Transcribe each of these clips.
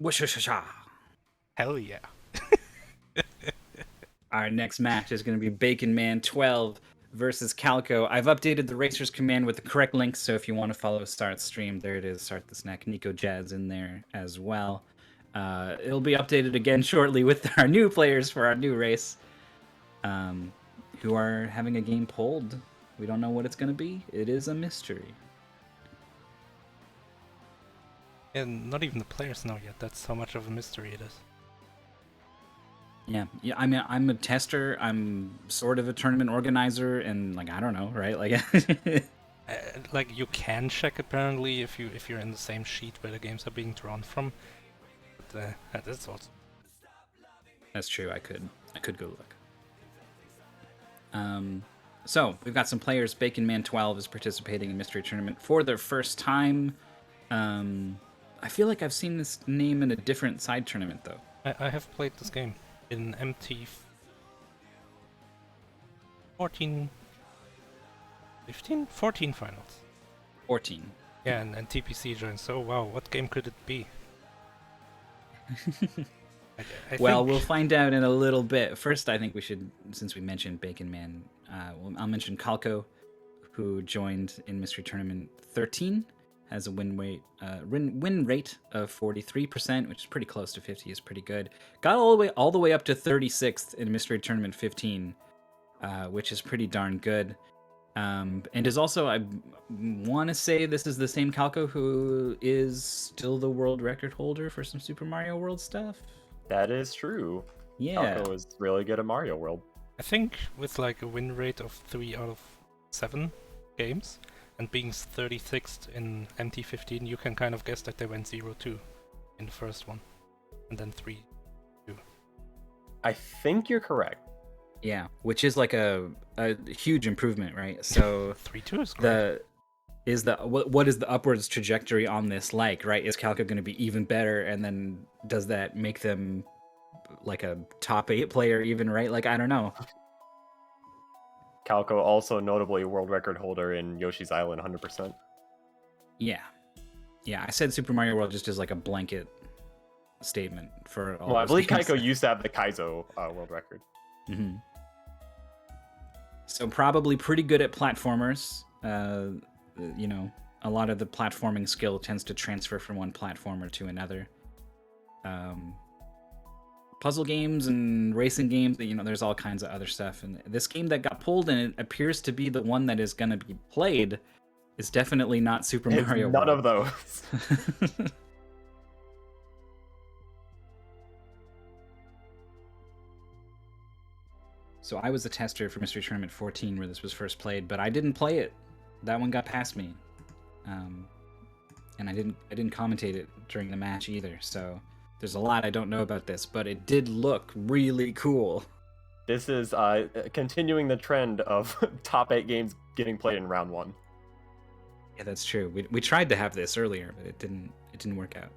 Whoosh-a-sha-sha. Hell yeah. Our next match is going to be Baconman12 versus Calco. I've updated the Racers command with the correct links, so if you want to follow Start Stream, there it is. Start the Snack. Nico Jazz in there as well. It'll be updated again shortly with our new players for our new race, who are having a game pulled. We don't know what it's going to be. It is a mystery. And not even the players know yet. That's how much of a mystery it is. Yeah. I mean, I'm a tester. I'm sort of a tournament organizer, and I don't know, right? Like you can check apparently if you're in the same sheet where the games are being drawn from. But that's also. That's true. I could go look. So we've got some players. Baconman12 is participating in Mystery Tournament for their first time. I feel like I've seen this name in a different side tournament though. I have played this game in MT 14 finals. 14. Yeah, and TPC joined. So wow, what game could it be? Well, we'll find out in a little bit. First, I think we should, since we mentioned Bacon Man, I'll mention Calco, who joined in Mystery Tournament 13, has a win rate of 43%, which is pretty close to 50. Is pretty good. Got all the way up to 36th in Mystery Tournament 15, which is pretty darn good. And is also, I want to say this is the same Calco who is still the world record holder for some Super Mario World stuff. That is true. Yeah. Calco is really good at Mario World. I think with like a win rate of 3 out of 7 games and being 36th in MT15, you can kind of guess that they went 0-2 in the first one and then 3-2. I think you're correct. Yeah, which is like a huge improvement, right? So 3-2 is great. What is the upwards trajectory on this like, right? Is Calco going to be even better, and then does that make them like a top 8 player even, right? I don't know. Calco also notably a world record holder in Yoshi's Island 100%. Yeah, I said Super Mario World just as like a blanket statement for all. Well, I believe Calco used to have the Kaizo world record. Mm-hmm. So probably pretty good at platformers. A lot of the platforming skill tends to transfer from one platformer to another. Puzzle games and racing games, there's all kinds of other stuff. And this game that got pulled and it appears to be the one that is going to be played is definitely not Super Mario World. None of those. So I was a tester for Mystery Tournament 14 where this was first played, but I didn't play it. That one got past me. And I didn't commentate it during the match either, so there's a lot I don't know about this, but it did look really cool. This is continuing the trend of top 8 games getting played in round 1. Yeah, that's true. We tried to have this earlier, but it didn't work out.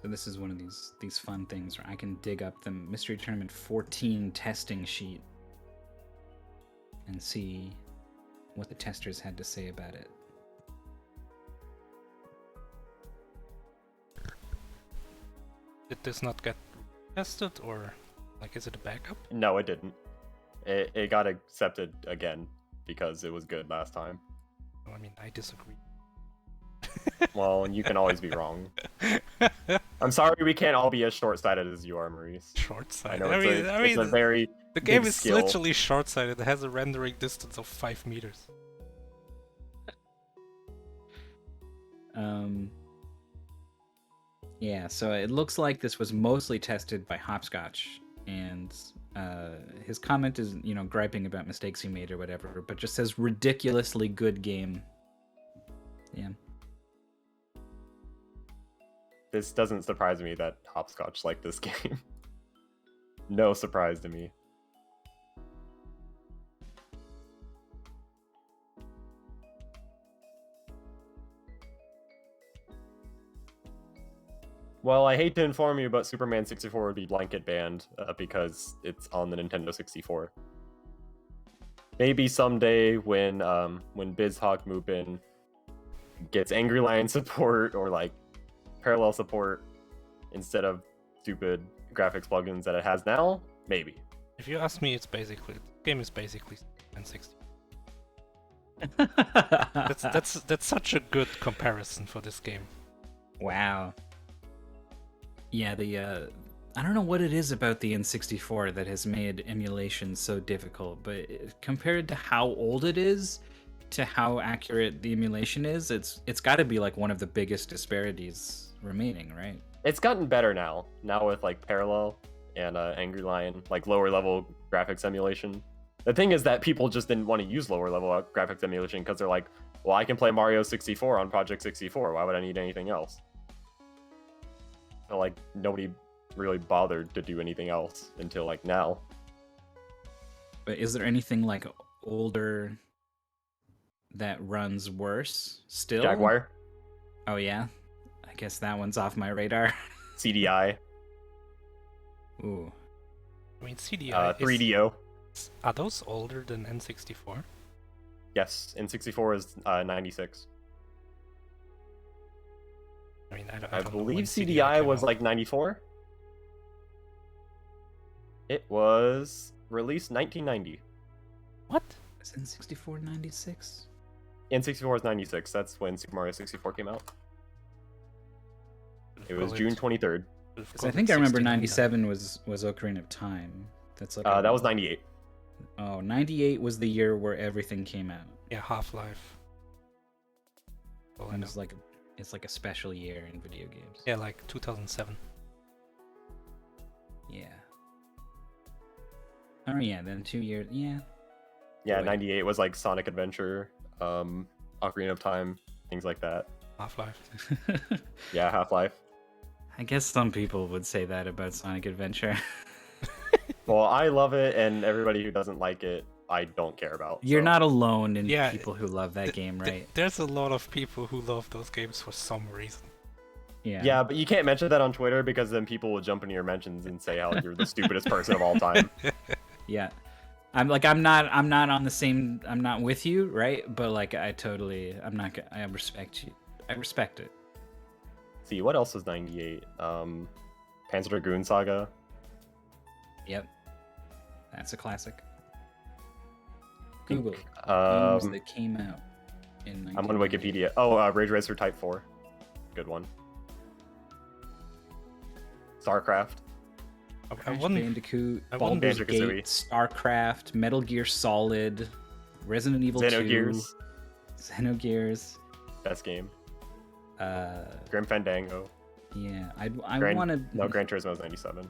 So this is one of these fun things where I can dig up the Mystery Tournament 14 testing sheet and see what the testers had to say about it. Did this not get tested, or is it a backup? No, it didn't. It got accepted again because it was good last time. I mean, I disagree. Well, you can always be wrong. I'm sorry we can't all be as short-sighted as you are, Maurice. Short-sighted? I know it's a very the game big is skill. literally short-sighted. It has a rendering distance of 5 meters. Yeah, so it looks like this was mostly tested by Hopscotch, and his comment is, griping about mistakes he made or whatever, but just says ridiculously good game. Yeah. This doesn't surprise me that Hopscotch liked this game. No surprise to me. Well, I hate to inform you, but Superman 64 would be blanket banned because it's on the Nintendo 64. Maybe someday when BizHawk Mupin gets Angry Lion support or like parallel support instead of stupid graphics plugins that it has now, maybe. If you ask me, the game is basically Superman 60. That's such a good comparison for this game. Wow. Yeah, I don't know what it is about the N64 that has made emulation so difficult, but compared to how old it is to how accurate the emulation is, it's got to be like one of the biggest disparities remaining, right? It's gotten better now with like parallel and Angry Lion, like lower level graphics emulation. The thing is that people just didn't want to use lower level graphics emulation because they're like, well, I can play Mario 64 on Project 64. Why would I need anything else? So like nobody really bothered to do anything else until like now. But is there anything like older that runs worse still? Jaguar. Oh yeah, I guess that one's off my radar. CDI. Ooh. I mean, CDI 3DO. Are those older than N64? Yes, N64 is 96. I mean, I don't know believe when CDI was came out. like 94. It was released 1990. What? Is N64 96? N64 is 96. That's when Super Mario 64 came out. It was Call June 23rd. I think I remember 97 was Ocarina of Time. That's like That was 98. Oh, 98 was the year where everything came out. Yeah, Half-Life. Oh, I And know. it's like a special year in video games. Yeah, like 2007. Yeah. Oh yeah, then 2 years. Yeah. Yeah, Wait. 98 was like Sonic Adventure, Ocarina of Time, things like that. Half-Life. Yeah, Half-Life. I guess some people would say that about Sonic Adventure. Well, I love it, and everybody who doesn't like it, I don't care about. You're so. not alone in Yeah, people who love that game, right? There's a lot of people who love those games for some reason. Yeah. Yeah, but you can't mention that on Twitter because then people will jump into your mentions and say how you're the stupidest person of all time. Yeah. I'm not with you, right? But like I respect you. I respect it. See, what else was 98? Panzer Dragoon Saga. Yep. That's a classic. Google games that came out in I'm on Wikipedia. Oh, Ridge Racer Type 4. Good one. StarCraft. Crash wouldn't- Bandicoot, I wouldn't- Baldur's Banjo-Kazooie. Gate, StarCraft, Metal Gear Solid, Resident Evil 2, Xenogears. Xenogears. Best game. Uh, Grim Fandango. yeah, I Gran- want to. No, Gran Turismo was 97.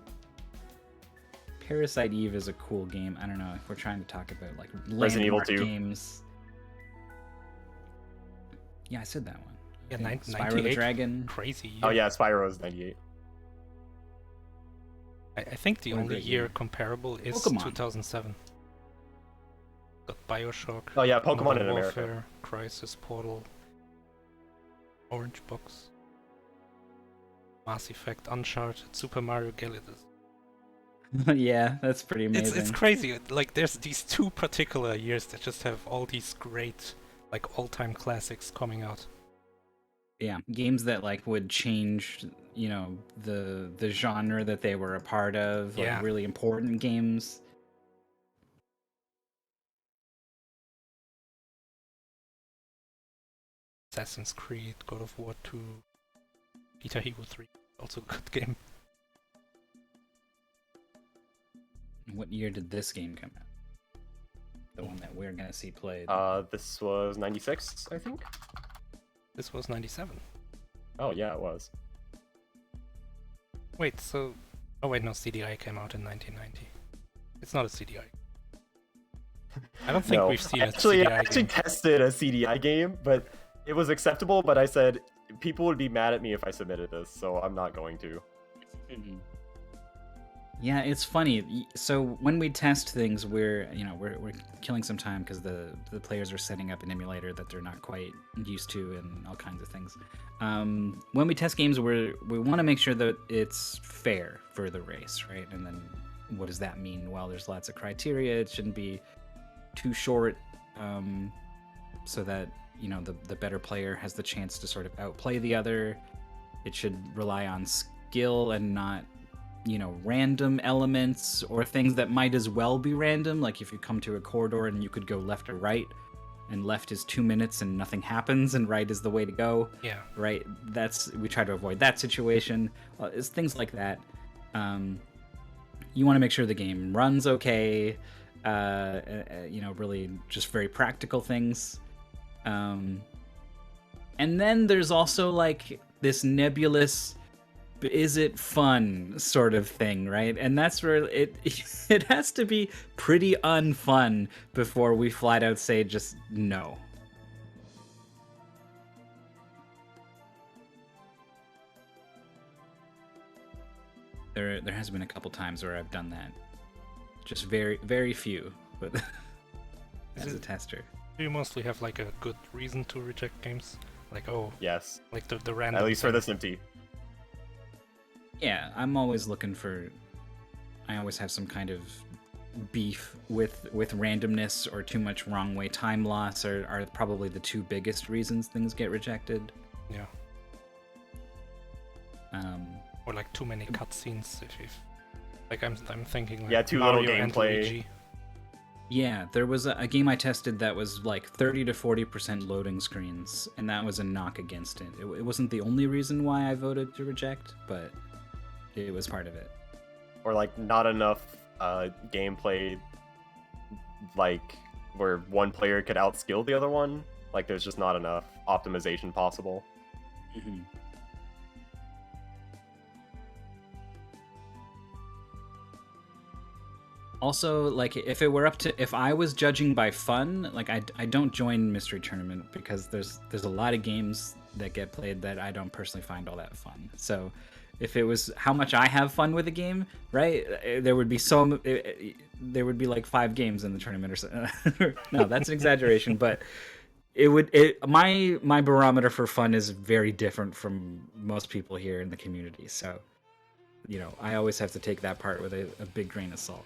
Parasite Eve is a cool game. I don't know if we're trying to talk about like Resident Evil landmark 2. games. Yeah, I said that one. Yeah, I think 98. Spyro the Dragon. Crazy year. Oh yeah, Spyro was 98. I think the What a only great year year. comparable is Pokemon. 2007. Got Bioshock. Oh yeah, Pokemon Modern in America. Warfare, Crisis, Portal, Orange Box, Mass Effect, Uncharted, Super Mario Galaxy. Yeah, that's pretty amazing. It's crazy. Like there's these two particular years that just have all these great, like all-time classics coming out. Yeah, games that like would change, you know, the genre that they were a part of. Like Yeah. really important games. Assassin's Creed, God of War 2, Guitar Hero 3, also a good game. What year did this game come out? The one that we're gonna see played. This was 96, I think. This was 97. Oh yeah, it was. Wait, so... Oh wait, no, CDI came out in 1990. It's not a CDI. I don't think No. we've seen Actually, a CDI I actually game. tested a CDI game, but it was acceptable. But I said people would be mad at me if I submitted this, so I'm not going to. Yeah, it's funny. So when we test things, we're killing some time because the players are setting up an emulator that they're not quite used to and all kinds of things. When we test games, we want to make sure that it's fair for the race, right? And then what does that mean? Well, there's lots of criteria. It shouldn't be too short, so that the better player has the chance to sort of outplay the other. It should rely on skill and not random elements or things that might as well be random. Like if you come to a corridor and you could go left or right, and left is 2 minutes and nothing happens, and right is the way to go. Yeah. Right. We try to avoid that situation. It's things like that. You want to make sure the game runs okay. Really just very practical things. And then there's also like this nebulous, is it fun sort of thing, right? And that's where it has to be pretty unfun before we flat out say just no. There has been a couple times where I've done that. Just very, very few, but as a tester. Do you mostly have like a good reason to reject games? Like, yes, like the random. At least for this empty. Yeah, I'm always looking for. I always have some kind of beef with randomness or too much wrong way time loss are probably the two biggest reasons things get rejected. Yeah. Or like too many cutscenes. If like I'm thinking like too Mario little and gameplay. Luigi. Yeah, there was a game I tested that was like 30 to 40% loading screens, and that was a knock against it. It wasn't the only reason why I voted to reject, but it was part of it. Or like not enough gameplay, like where one player could outskill the other one. Like there's just not enough optimization possible. Mm-hmm. Also, like if I was judging by fun, like I don't join Mystery Tournament because there's a lot of games that get played that I don't personally find all that fun. So if it was how much I have fun with a game, right, there would be like 5 games in the tournament or so. No, that's an exaggeration, but my barometer for fun is very different from most people here in the community. So, I always have to take that part with a big grain of salt.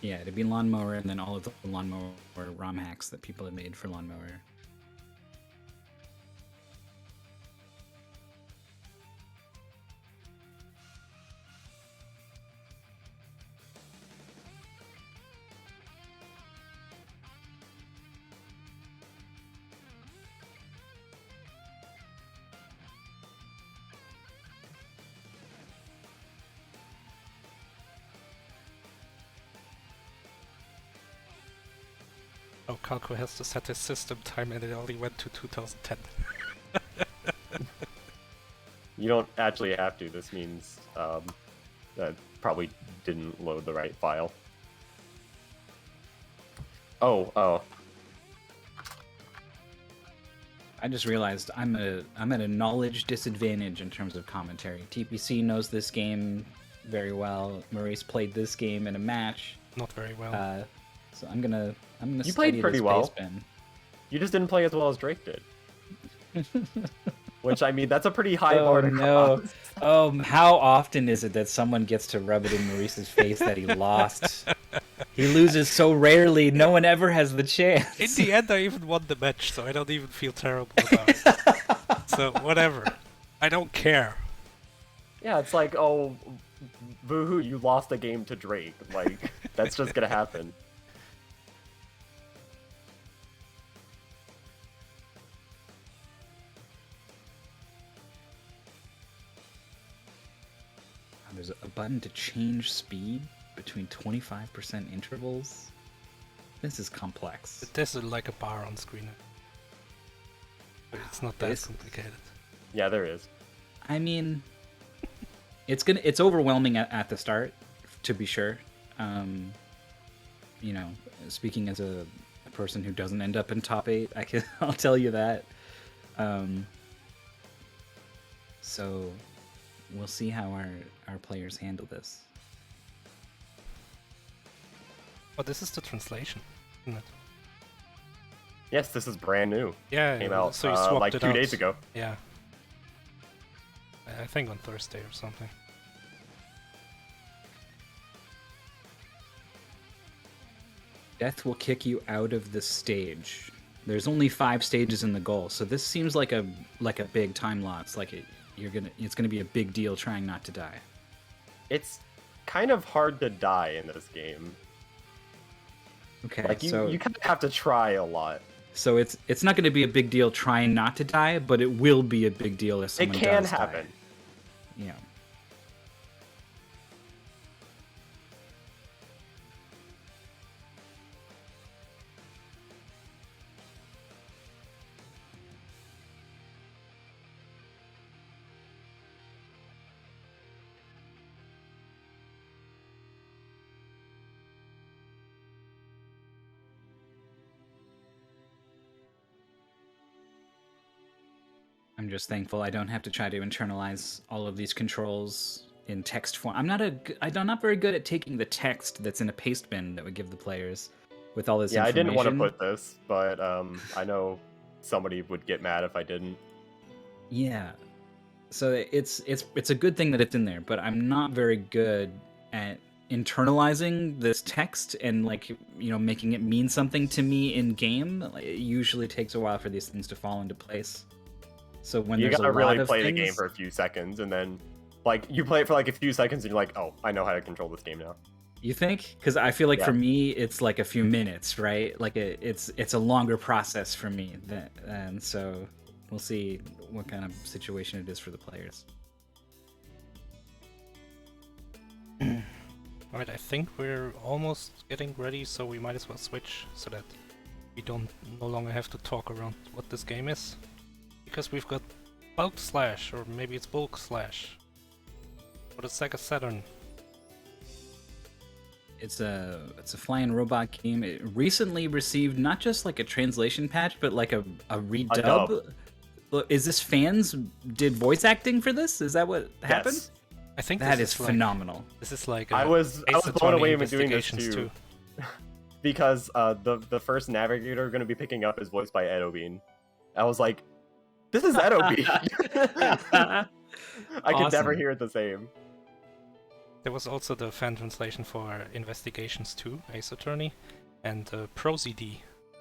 Yeah, it'd be Lawnmower and then all of the Lawnmower ROM hacks that people have made for Lawnmower. Oh, Calco has to set his system time and it only went to 2010. You don't actually have to. This means that probably didn't load the right file. Oh. I just realized I'm at a knowledge disadvantage in terms of commentary. TPC knows this game very well. Maurice played this game in a match. Not very well. So I'm gonna You study played pretty this well. pace, Ben. You just didn't play as well as Drake did. Which, I mean, that's a pretty high bar to cross. Oh, how often is it that someone gets to rub it in Maurice's face that he lost? He loses so rarely, no one ever has the chance. In the end, I even won the match, so I don't even feel terrible about it. So, whatever. I don't care. Yeah, it's like, oh, boo-hoo, you lost a game to Drake. Like, that's just gonna happen. There's a button to change speed between 25% intervals. This is complex. There's like a bar on screen. But it's not that complicated. Yeah, there is. I mean, it's overwhelming at the start, to be sure. Speaking as a person who doesn't end up in top 8, I'll tell you that. So we'll see how our players handle this. Oh, this is the translation, isn't it? Yes, this is brand new. Yeah, Came out so you swapped like it 2 out. days ago. Yeah. I think on Thursday or something. Death will kick you out of the stage. There's only 5 stages in the goal, so this seems like a big time loss. Like it's gonna be a big deal trying not to die. It's kind of hard to die in this game. Okay, Like so you kind of have to try a lot. So it's not going to be a big deal trying not to die, but it will be a big deal if someone It can does happen. Die. Yeah. I'm just thankful I don't have to try to internalize all of these controls in text form. I'm not very good at taking the text that's in a paste bin that would give the players with all this Yeah, I information. didn't want to put this, but I know somebody would get mad if I didn't. Yeah. So it's a good thing that it's in there, but I'm not very good at internalizing this text and making it mean something to me in game. It usually takes a while for these things to fall into place. So when You there's gotta a lot really of play things, the game for a few seconds, and then you play it for like a few seconds, and you're like, oh, I know how to control this game now. You think? Because I feel like Yeah. for me, it's like a few minutes, right? Like it's a longer process for me, and so we'll see what kind of situation it is for the players. Alright, I think we're almost getting ready, so we might as well switch so that we no longer have to talk around what this game is. Because we've got Bulk Slash, or maybe it's Bulk Slash, for the Sega Saturn. It's a flying robot game. It recently received not just like a translation patch, but like a redub. Is this fans did voice acting for this? Is that what happened? Yes. I think that is phenomenal. This is like I was blown away when doing this too. Because the first navigator going to be picking up is voiced by Ed O'Bean. I was like, this is Ed O'Bean. I could never hear it the same. There was also the fan translation for Investigations 2, Ace Attorney, and ProZD.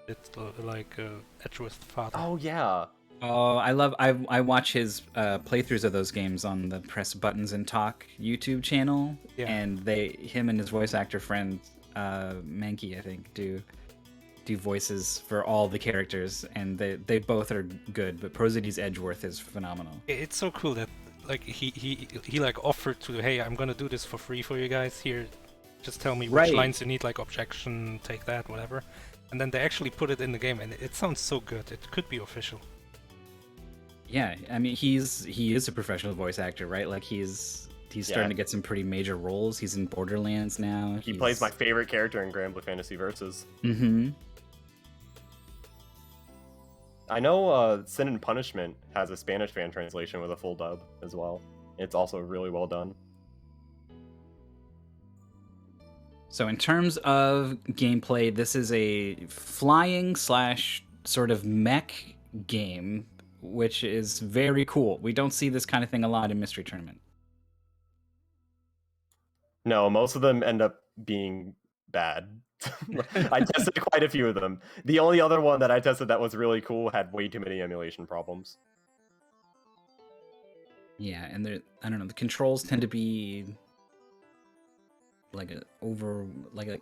It's like Edgeworth's father. Oh yeah. Oh, I watch his playthroughs of those games on the Press Buttons and Talk YouTube channel, and him and his voice actor friend Mankey, I think, do voices for all the characters, and they both are good. But ProZD's Edgeworth is phenomenal. It's so cool that like he like offered to, hey, I'm gonna do this for free for you guys. Here, just tell me which lines you need, like objection, take that, whatever. And then they actually put it in the game, and it sounds so good. It could be official. Yeah, I mean he is a professional voice actor, right? Like he's starting to get some pretty major roles. He's in Borderlands now. He plays my favorite character in Granblue Fantasy Versus. Mm-hmm. I know Sin and Punishment has a Spanish fan translation with a full dub as well. It's also really well done. So in terms of gameplay, this is a flying / sort of mech game, which is very cool. We don't see this kind of thing a lot in Mystery Tournament. No, most of them end up being bad. I tested quite a few of them. The only other one that I tested that was really cool had way too many emulation problems. Yeah, and I don't know, the controls tend to be like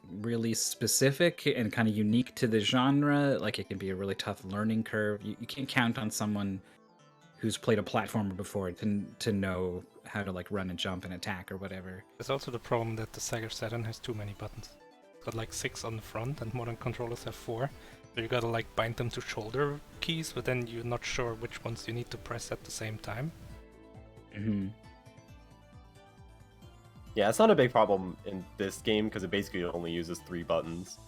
really specific and kind of unique to the genre. Like it can be a really tough learning curve. You can't count on someone who's played a platformer before to know how to like run and jump and attack or whatever. There's also the problem that the Sega Saturn has too many buttons. It's got like 6 on the front, and modern controllers have 4. So you gotta like bind them to shoulder keys, but then you're not sure which ones you need to press at the same time. Mm-hmm. Yeah, it's not a big problem in this game because it basically only uses 3 buttons.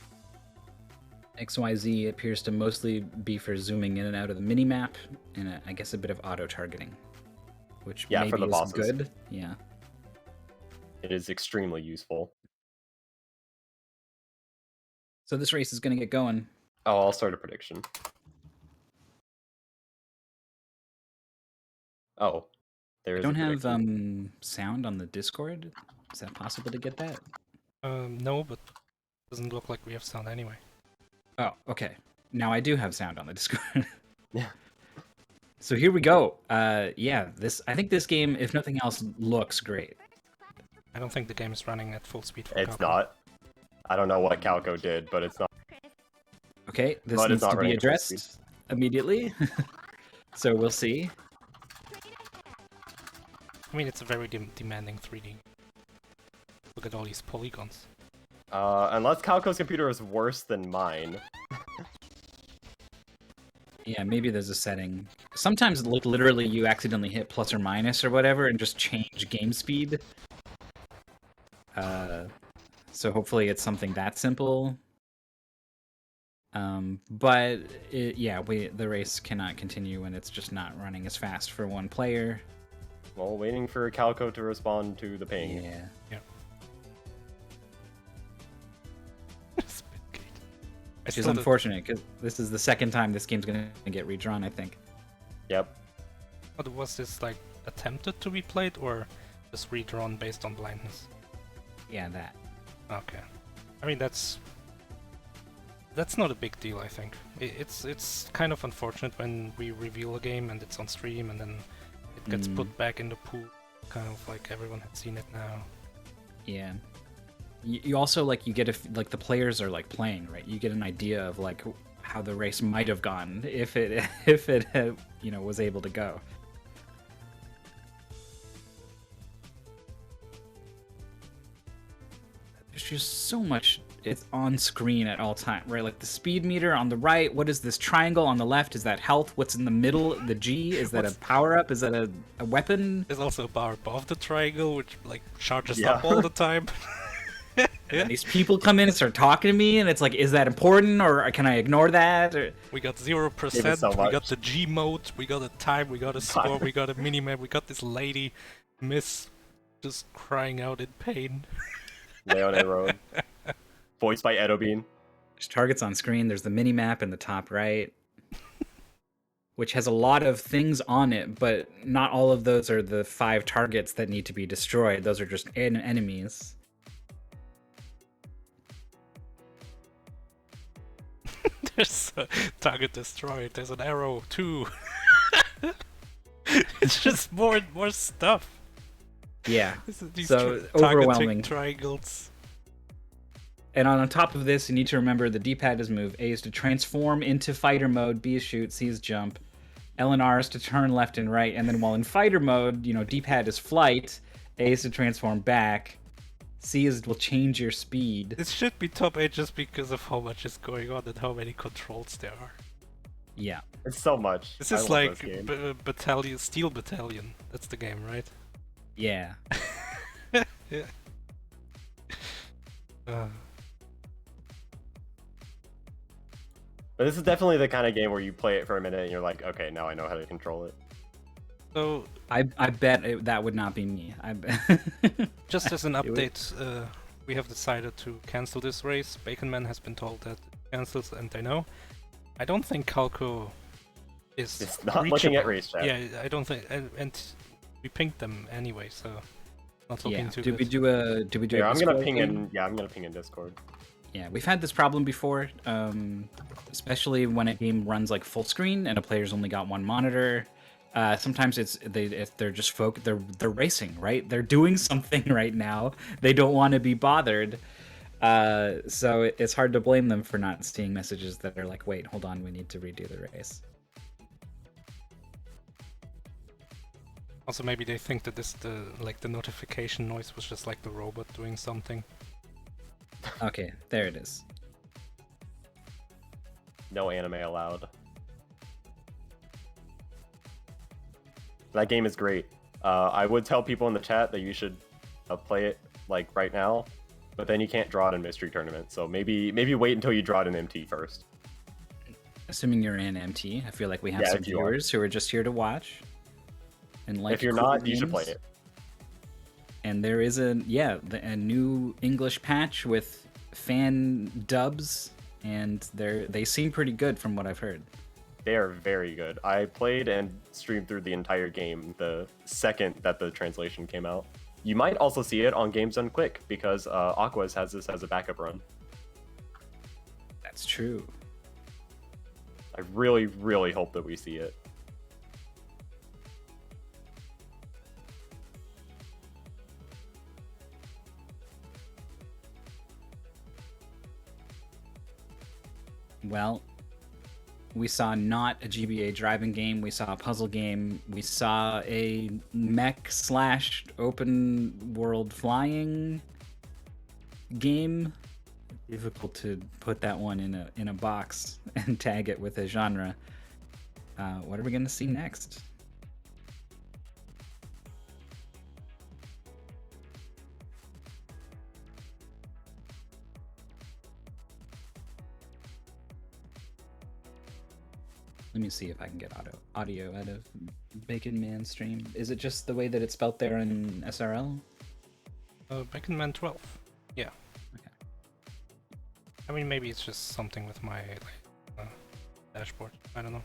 XYZ appears to mostly be for zooming in and out of the mini-map, and I guess a bit of auto-targeting, which maybe for the is bosses. good. Yeah. It is extremely useful. So this race is going to get going. Oh, I'll start a prediction. Oh, there I is don't a have prediction. sound on the Discord. Is that possible to get that? No, but doesn't look like we have sound anyway. Oh, okay. Now I do have sound on the Discord. Yeah. So here we go. Yeah, I think this game, if nothing else, looks great. I don't think the game is running at full speed for It's Calco. not. I don't know what Calco did, but it's not. Okay, this But it's needs not to be running at full addressed immediately. So we'll see. I mean, it's a very demanding 3D. Look at all these polygons. Unless Calco's computer is worse than mine. Yeah, maybe there's a setting. Sometimes, like, literally you accidentally hit plus or minus or whatever and just change game speed. So hopefully it's something that simple. But the race cannot continue when it's just not running as fast for one player. Well, waiting for Calco to respond to the ping. Yeah. Which is unfortunate, because this is the second time this game's going to get redrawn, I think. Yep. But was this, like, attempted to be played, or just redrawn based on blindness? Yeah, that. Okay. I mean, that's not a big deal, I think. It's kind of unfortunate when we reveal a game and it's on stream and then it gets put back in the pool, kind of like everyone had seen it now. Yeah. You also, like, you get the players are, like, playing, right? You get an idea of, like, how the race might have gone if it was able to go. There's just so much. It's on screen at all time, right? Like the speed meter on the right. What is this triangle on the left? Is that health? What's in the middle? The G? Is that a power-up? Is that a weapon? There's also a bar above the triangle, which, like, charges up all the time. And these people come in and start talking to me, and it's like, is that important, or can I ignore that? Or... We got 0%, we got the G mode, we got a time, we got a score, we got a minimap, we got this lady, Miss, just crying out in pain. Leone Road. Voiced by Edo Bean. There's targets on screen, there's the mini-map in the top right, which has a lot of things on it, but not all of those are the 5 targets that need to be destroyed. Those are just enemies. There's a target destroyed, there's an arrow too. It's just more and more stuff. Yeah, These so overwhelming. Triangles. And on top of this, you need to remember the D-pad is move, A is to transform into fighter mode, B is shoot, C is jump, L and R is to turn left and right, and then while in fighter mode, D-pad is flight, A is to transform back, C will change your speed. This should be top 8 just because of how much is going on and how many controls there are. Yeah. It's so much. This is like Battalion, Steel Battalion. That's the game, right? Yeah. Yeah. But this is definitely the kind of game where you play it for a minute and you're like, okay, now I know how to control it. So I bet that would not be me. just as an update, we have decided to cancel this race. Baconman has been told that it cancels, and I know. I don't think Calco is It's not looking at race chat. Yeah, I don't think, and we pinged them anyway, so not looking too do good. we do a Yeah, I'm gonna Discord ping thing? in. Yeah, I'm gonna ping in Discord. Yeah, we've had this problem before, especially when a game runs like full screen and a player's only got one monitor. Sometimes if they're just they're racing, right? They're doing something right now. They don't want to be bothered. So it's hard to blame them for not seeing messages that are like, wait, hold on, we need to redo the race. Also, maybe they think that the notification noise was just like the robot doing something. Okay, there it is. No anime allowed. That game is great. I would tell people in the chat that you should play it like right now, but then you can't draw it in Mystery Tournament. So maybe wait until you draw it in MT first. Assuming you're in MT, I feel like we have Yeah, some if you are. viewers who are just here to watch. And like If you're cool not, you should play games. it. And there is a new English patch with fan dubs, and they seem pretty good from what I've heard. They are very good. I played and streamed through the entire game the second that the translation came out. You might also see it on Games Done Quick because Aquas has this as a backup run. That's true. I really, really hope that we see it. Well, we saw not a GBA driving game. We saw a puzzle game. We saw a mech / open world flying game. Difficult to put that one in a box and tag it with a genre. What are we going to see next? Let me see if I can get audio out of Baconman stream. Is it just the way that it's spelled there in SRL? Baconman12. Yeah. Okay. I mean, maybe it's just something with my dashboard. I don't know.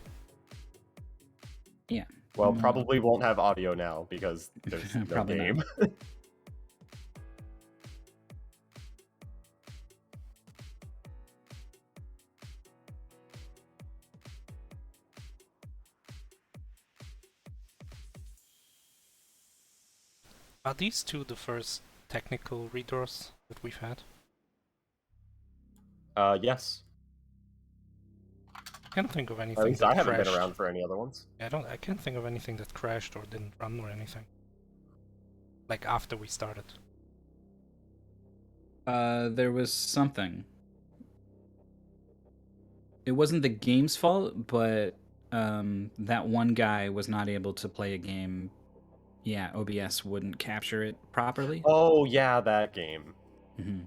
Yeah. Well, probably won't have audio now because there's no Probably game. Are these two the first technical redraws that we've had? Yes. I can't think of anything. At least that I haven't crashed. been around for any other ones. I can't think of anything that crashed or didn't run or anything. Like after we started. There was something. It wasn't the game's fault, but that one guy was not able to play a game. Yeah, OBS wouldn't capture it properly. Oh yeah, that game. Mm-hmm.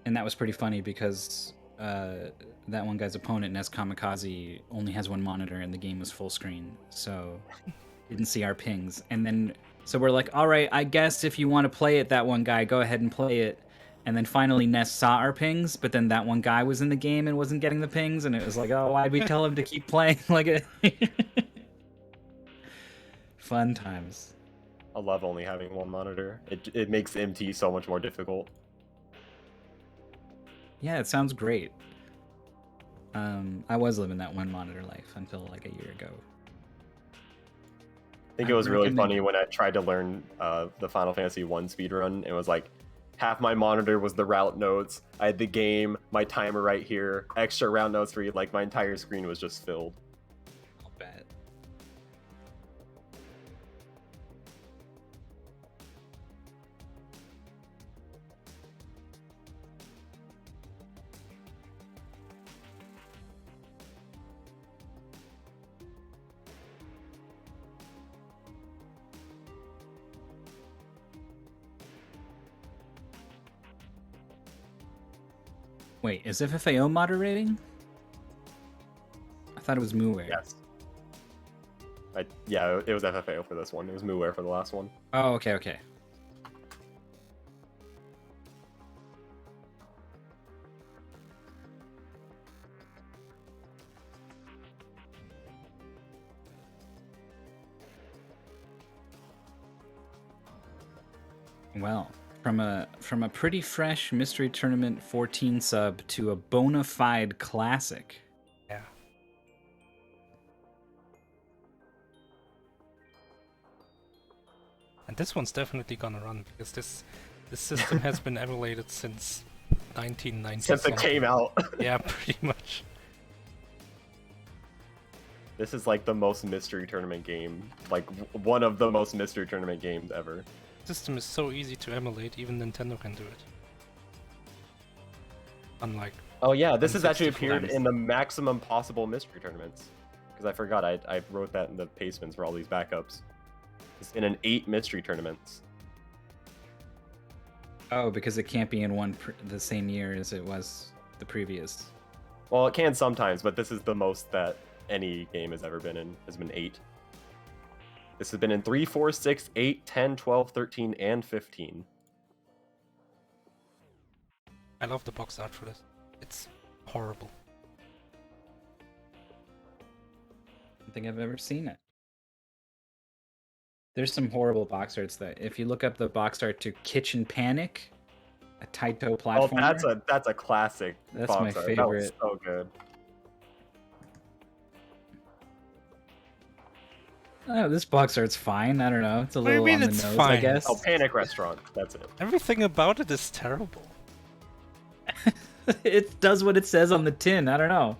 And that was pretty funny because that one guy's opponent, Nes Kamikaze, only has one monitor and the game was full screen, so didn't see our pings. And then, so we're like, all right, I guess if you want to play it, that one guy, go ahead and play it. And then finally Ness saw our pings, but then that one guy was in the game and wasn't getting the pings, and it was like, oh, why'd we tell him to keep playing? Like, fun times. I love only having one monitor. It makes MT so much more difficult. Yeah, it sounds great. I was living that one monitor life until like a year ago. I think it was really funny when I tried to learn the Final Fantasy 1 speedrun. It was like, half my monitor was the route notes. I had the game, my timer right here, extra route notes for you. Like my entire screen was just filled. I'll bet. Wait, is FFAO moderating? I thought it was Mooware. Yes. Yeah, it was FFAO for this one. It was Mooware for the last one. Oh, okay. Well, from a pretty fresh Mystery Tournament 14 sub to a bona fide classic. Yeah. And this one's definitely gonna run because this system has been emulated since 1990. Since it came out. Yeah, pretty much. This is like the most Mystery Tournament game, like one of the most Mystery Tournament games ever. The system is so easy to emulate, even Nintendo can do it. Unlike... Oh yeah, this has actually 64 appeared times. in the maximum possible Mystery Tournaments. Because I forgot, I wrote that in the pastements for all these backups. It's in an 8 Mystery Tournaments. Oh, because it can't be in the same year as it was the previous. Well, it can sometimes, but this is the most that any game has ever been in. Has been 8. This has been in 3, 4, 6, 8, 10, 12, 13, and 15. I love the box art for this. It's horrible. I don't think I've ever seen it. There's some horrible box arts that, if you look up the box art to Kitchen Panic, a Taito platformer. Oh, that's a classic. That's box my art. favorite. That was so good. Oh, this box art's fine. I don't know. It's a What do you little mean on the it's nose, I fine? guess. Oh, Panic Restaurant. That's it. Everything about it is terrible. It does what it says on the tin. I don't know.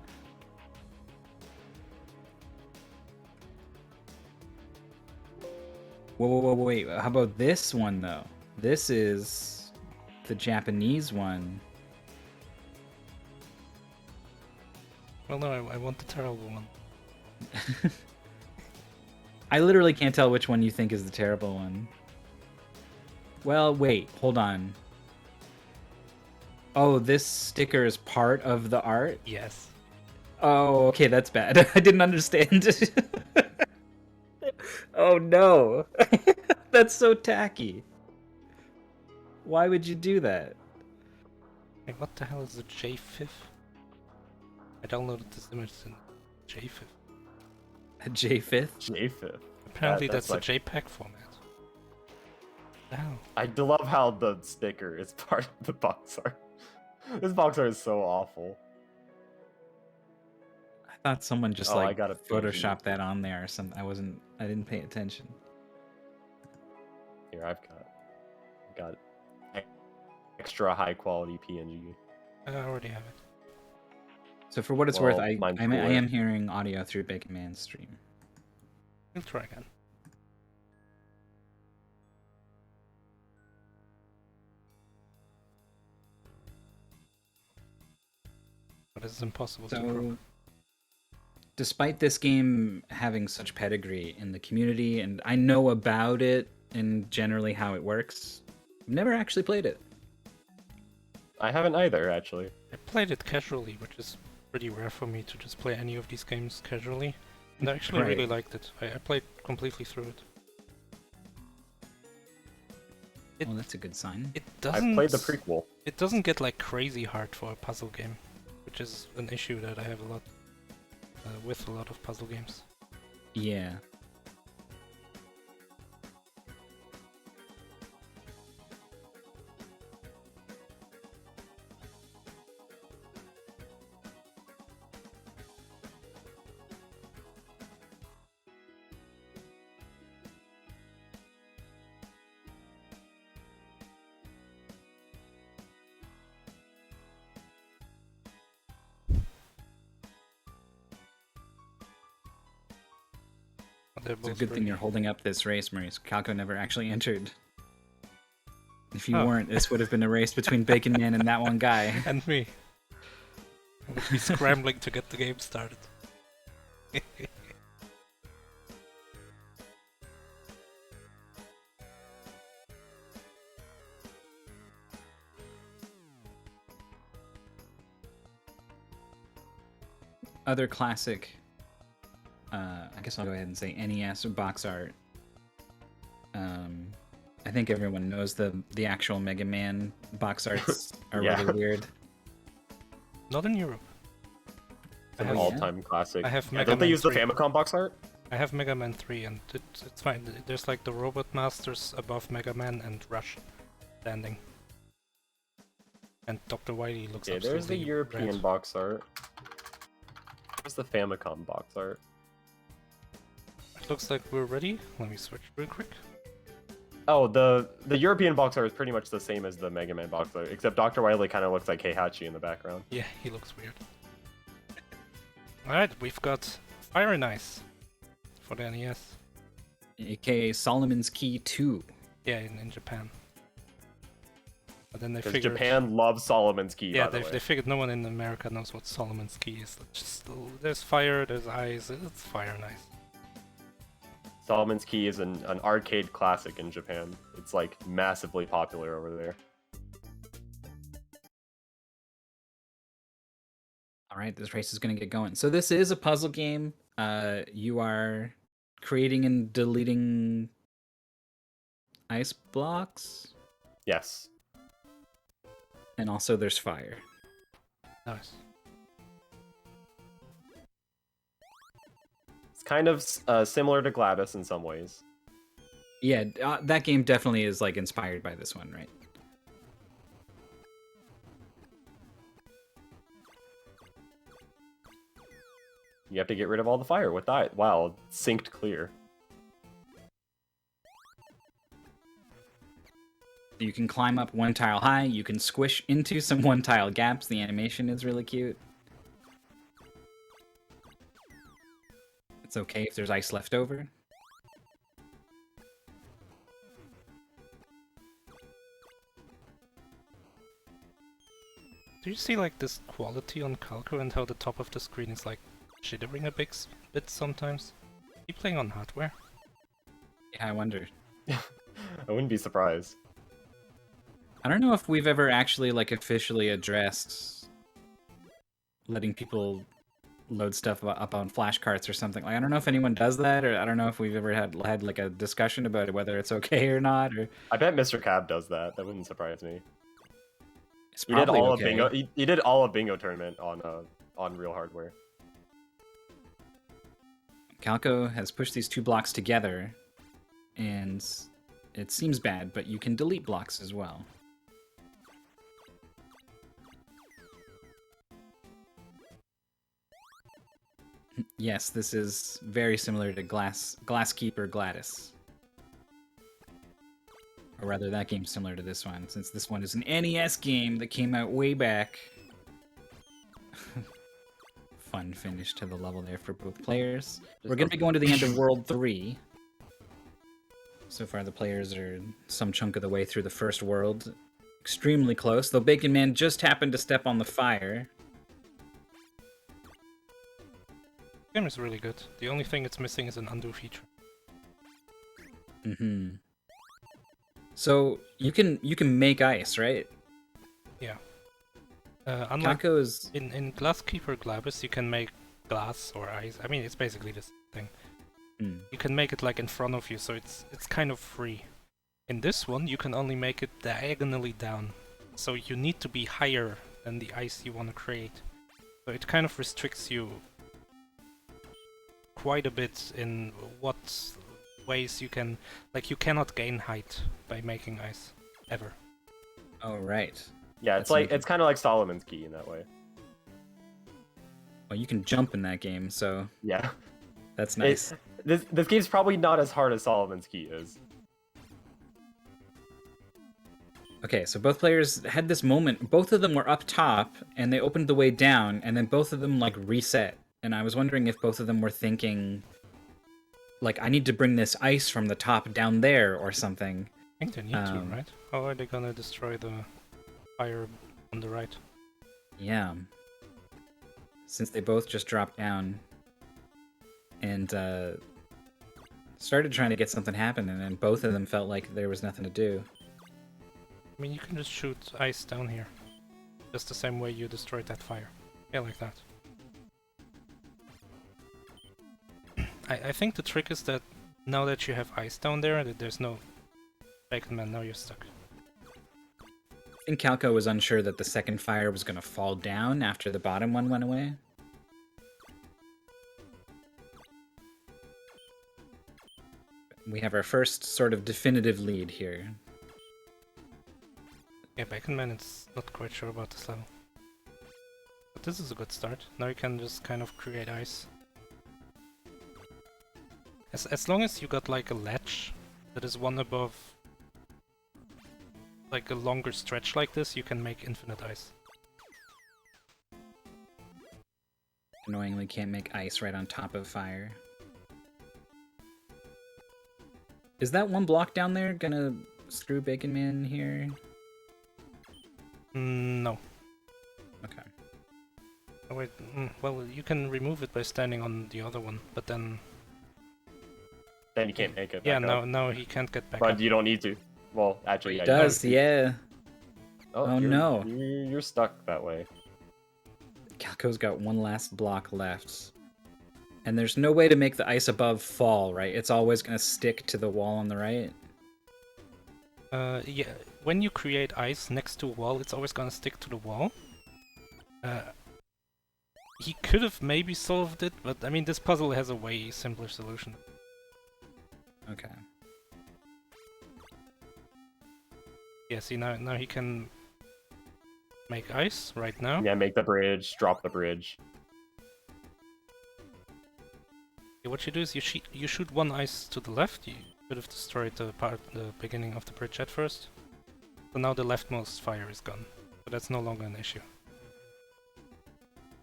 Whoa, wait. How about this one, though? This is the Japanese one. Well, no, I want the terrible one. I literally can't tell which one you think is the terrible one. Well, wait. Hold on. Oh, this sticker is part of the art? Yes. Oh, okay, that's bad. I didn't understand. Oh no. That's so tacky. Why would you do that? Hey, what the hell is a JFIF? I downloaded this image in JFIF. A J5th? J5th. Apparently that's like... a JPEG format. Wow. I do love how the sticker is part of the box art. This box art is so awful. I thought someone just I got a photoshopped that on there or something. I didn't pay attention. Here, I've got extra high quality PNG. I already have it. So for what it's worth, I mine's am hearing audio through Baconman's stream. We'll try again. But it's impossible to prove. Despite this game having such pedigree in the community, and I know about it and generally how it works, I've never actually played it. I haven't either, actually. I played it casually, which is pretty rare for me to just play any of these games casually. And I actually really liked it. I played completely through it. Well, that's a good sign. It doesn't. I played the prequel. It doesn't get like crazy hard for a puzzle game, which is an issue that I have a lot with a lot of puzzle games. Yeah. It's a good thing you're holding up this race, Maurice. Calco never actually entered. If you weren't, this would have been a race between Baconman and that one guy. And me. I would be scrambling to get the game started. Other classic, I guess I'll go ahead and say NES or box art. I think everyone knows the actual Mega Man box arts are really weird. Not in Europe. It's an all-time classic. I have Mega don't they Man use 3. the Famicom box art? I have Mega Man 3 and it's fine. There's like the Robot Masters above Mega Man and Rush standing. And Dr. Wily looks absolutely there's the European rad. box art. Where's the Famicom box art? It looks like we're ready. Let me switch real quick. Oh, the European box art is pretty much the same as the Mega Man box art, except Dr. Wily kind of looks like Heihachi in the background. Yeah, he looks weird. Alright, we've got Fire and Ice for the NES. AKA Solomon's Key 2. Yeah, in Japan. But then they Because figured... Japan loves Solomon's Key, Yeah, by the way. they figured no one in America knows what Solomon's Key is. There's fire, there's ice, it's Fire and Ice. Solomon's Key is an arcade classic in Japan. It's like massively popular over there. right, this race is going to get going. So this is a puzzle game. You are creating and deleting ice blocks. Yes. And also there's fire. Nice. It's kind of similar to GLaDOS in some ways. Yeah, that game definitely is like inspired by this one, right? You have to get rid of all the fire with that. Wow, synced clear. You can climb up one tile high. You can squish into some one tile gaps. The animation is really cute. It's okay if there's ice left over. Do you see like this quality on Calco and how the top of the screen is like jittering a bit sometimes? Are you playing on hardware? Yeah, I wonder. I wouldn't be surprised. I don't know if we've ever actually like officially addressed letting people load stuff up on flashcards or something. Like, I don't know if anyone does that, or I don't know if we've ever had like a discussion about it, whether it's okay or not. Or I bet Mr. Cab does that. That wouldn't surprise me. it's He did probably all okay. of bingo. He did all of bingo tournament on real hardware. Calco has pushed these two blocks together, and it seems bad, but you can delete blocks as well. Yes, this is very similar to Glasskeeper GLaDOS. Or rather, that game's similar to this one, since this one is an NES game that came out way back. Fun finish to the level there for both players. We're going to be going to the end of World 3. So far, the players are some chunk of the way through the first world. Extremely close, though Bacon Man just happened to step on the fire. The game is really good. The only thing it's missing is an undo feature. Mm-hmm. So you can make ice, right? Yeah. Unlike Calco is in Glasskeeper GLaDOS, you can make glass or ice. I mean, it's basically the same thing. You can make it like in front of you, so it's kind of free. In this one, you can only make it diagonally down, so you need to be higher than the ice you want to create. So it kind of restricts you quite a bit in what ways you can, like you cannot gain height by making ice, ever. Oh, right. Yeah, it's kind of like Solomon's Key in that way. Well, you can jump in that game, so Yeah. that's nice. This game's probably not as hard as Solomon's Key is. Okay, so both players had this moment. Both of them were up top, and they opened the way down, and then both of them, like, reset. And I was wondering if both of them were thinking, like, I need to bring this ice from the top down there, or something. I think they need to, right? How are they gonna destroy the fire on the right? Yeah. Since they both just dropped down and started trying to get something happening, and both of them felt like there was nothing to do. I mean, you can just shoot ice down here. Just the same way you destroyed that fire. Yeah, like that. I think the trick is that now that you have ice down there, that there's no Baconman, now you're stuck. I think Calco was unsure that the second fire was going to fall down after the bottom one went away. We have our first sort of definitive lead here. Yeah, Baconman is not quite sure about this level. But this is a good start. Now you can just kind of create ice. As long as you got like a ledge that is one above like a longer stretch like this, you can make infinite ice. Annoyingly can't make ice right on top of fire. Is that one block down there gonna screw Bacon Man here? No. Okay. Oh, wait, well, you can remove it by standing on the other one, but then... Then you can't make it. Yeah, back up. no, he can't get back But up. you don't need to. Well, actually, yeah, It does, yeah. Oh, you're, no. You're stuck that way. Calco's got one last block left. And there's no way to make the ice above fall, right? It's always going to stick to the wall on the right. Yeah, when you create ice next to a wall, it's always gonna stick to the wall. He could have maybe solved it, but I mean, this puzzle has a way simpler solution. Okay. Yeah, see, now he can make ice right now. Yeah, make the bridge, drop the bridge. Yeah, what you do is you shoot one ice to the left. You could have destroyed the beginning of the bridge at first. So now the leftmost fire is gone. So that's no longer an issue.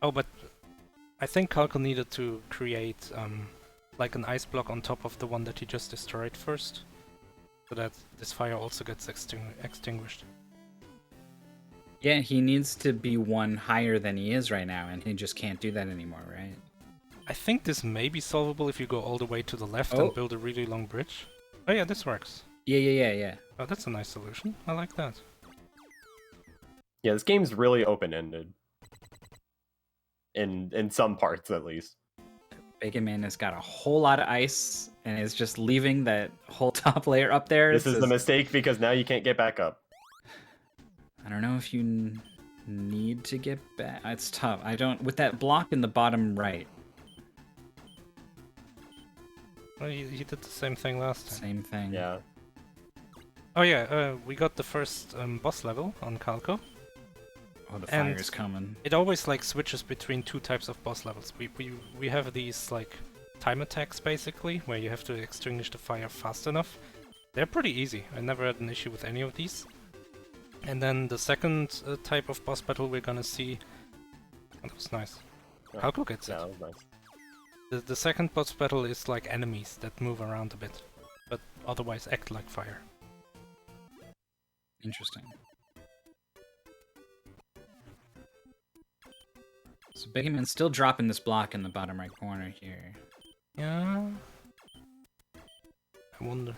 Oh, but I think Calco needed to create like an ice block on top of the one that he just destroyed first, so that this fire also gets extinguished. Yeah, he needs to be one higher than he is right now, and he just can't do that anymore, right? I think this may be solvable if you go all the way to the left and build a really long bridge. Oh yeah, this works. Yeah. Oh, that's a nice solution. I like that. Yeah, this game's really open-ended. In some parts, at least. Baconman has got a whole lot of ice and is just leaving that whole top layer up there. This is the mistake because now you can't get back up. I don't know if you need to get back. It's tough. I don't... With that block in the bottom right. Well, he did the same thing last time. Same thing. Yeah. Oh yeah, we got the first boss level on Calco. Oh, the fire's coming. It always like switches between two types of boss levels. We have these like time attacks basically, where you have to extinguish the fire fast enough. They're pretty easy. I never had an issue with any of these. And then the second type of boss battle we're gonna see. Oh, that was nice. Oh, Calco gets it. that was nice. The second boss battle is like enemies that move around a bit, but otherwise act like fire. Interesting. So Baconman's still dropping this block in the bottom right corner here. Yeah. I wonder.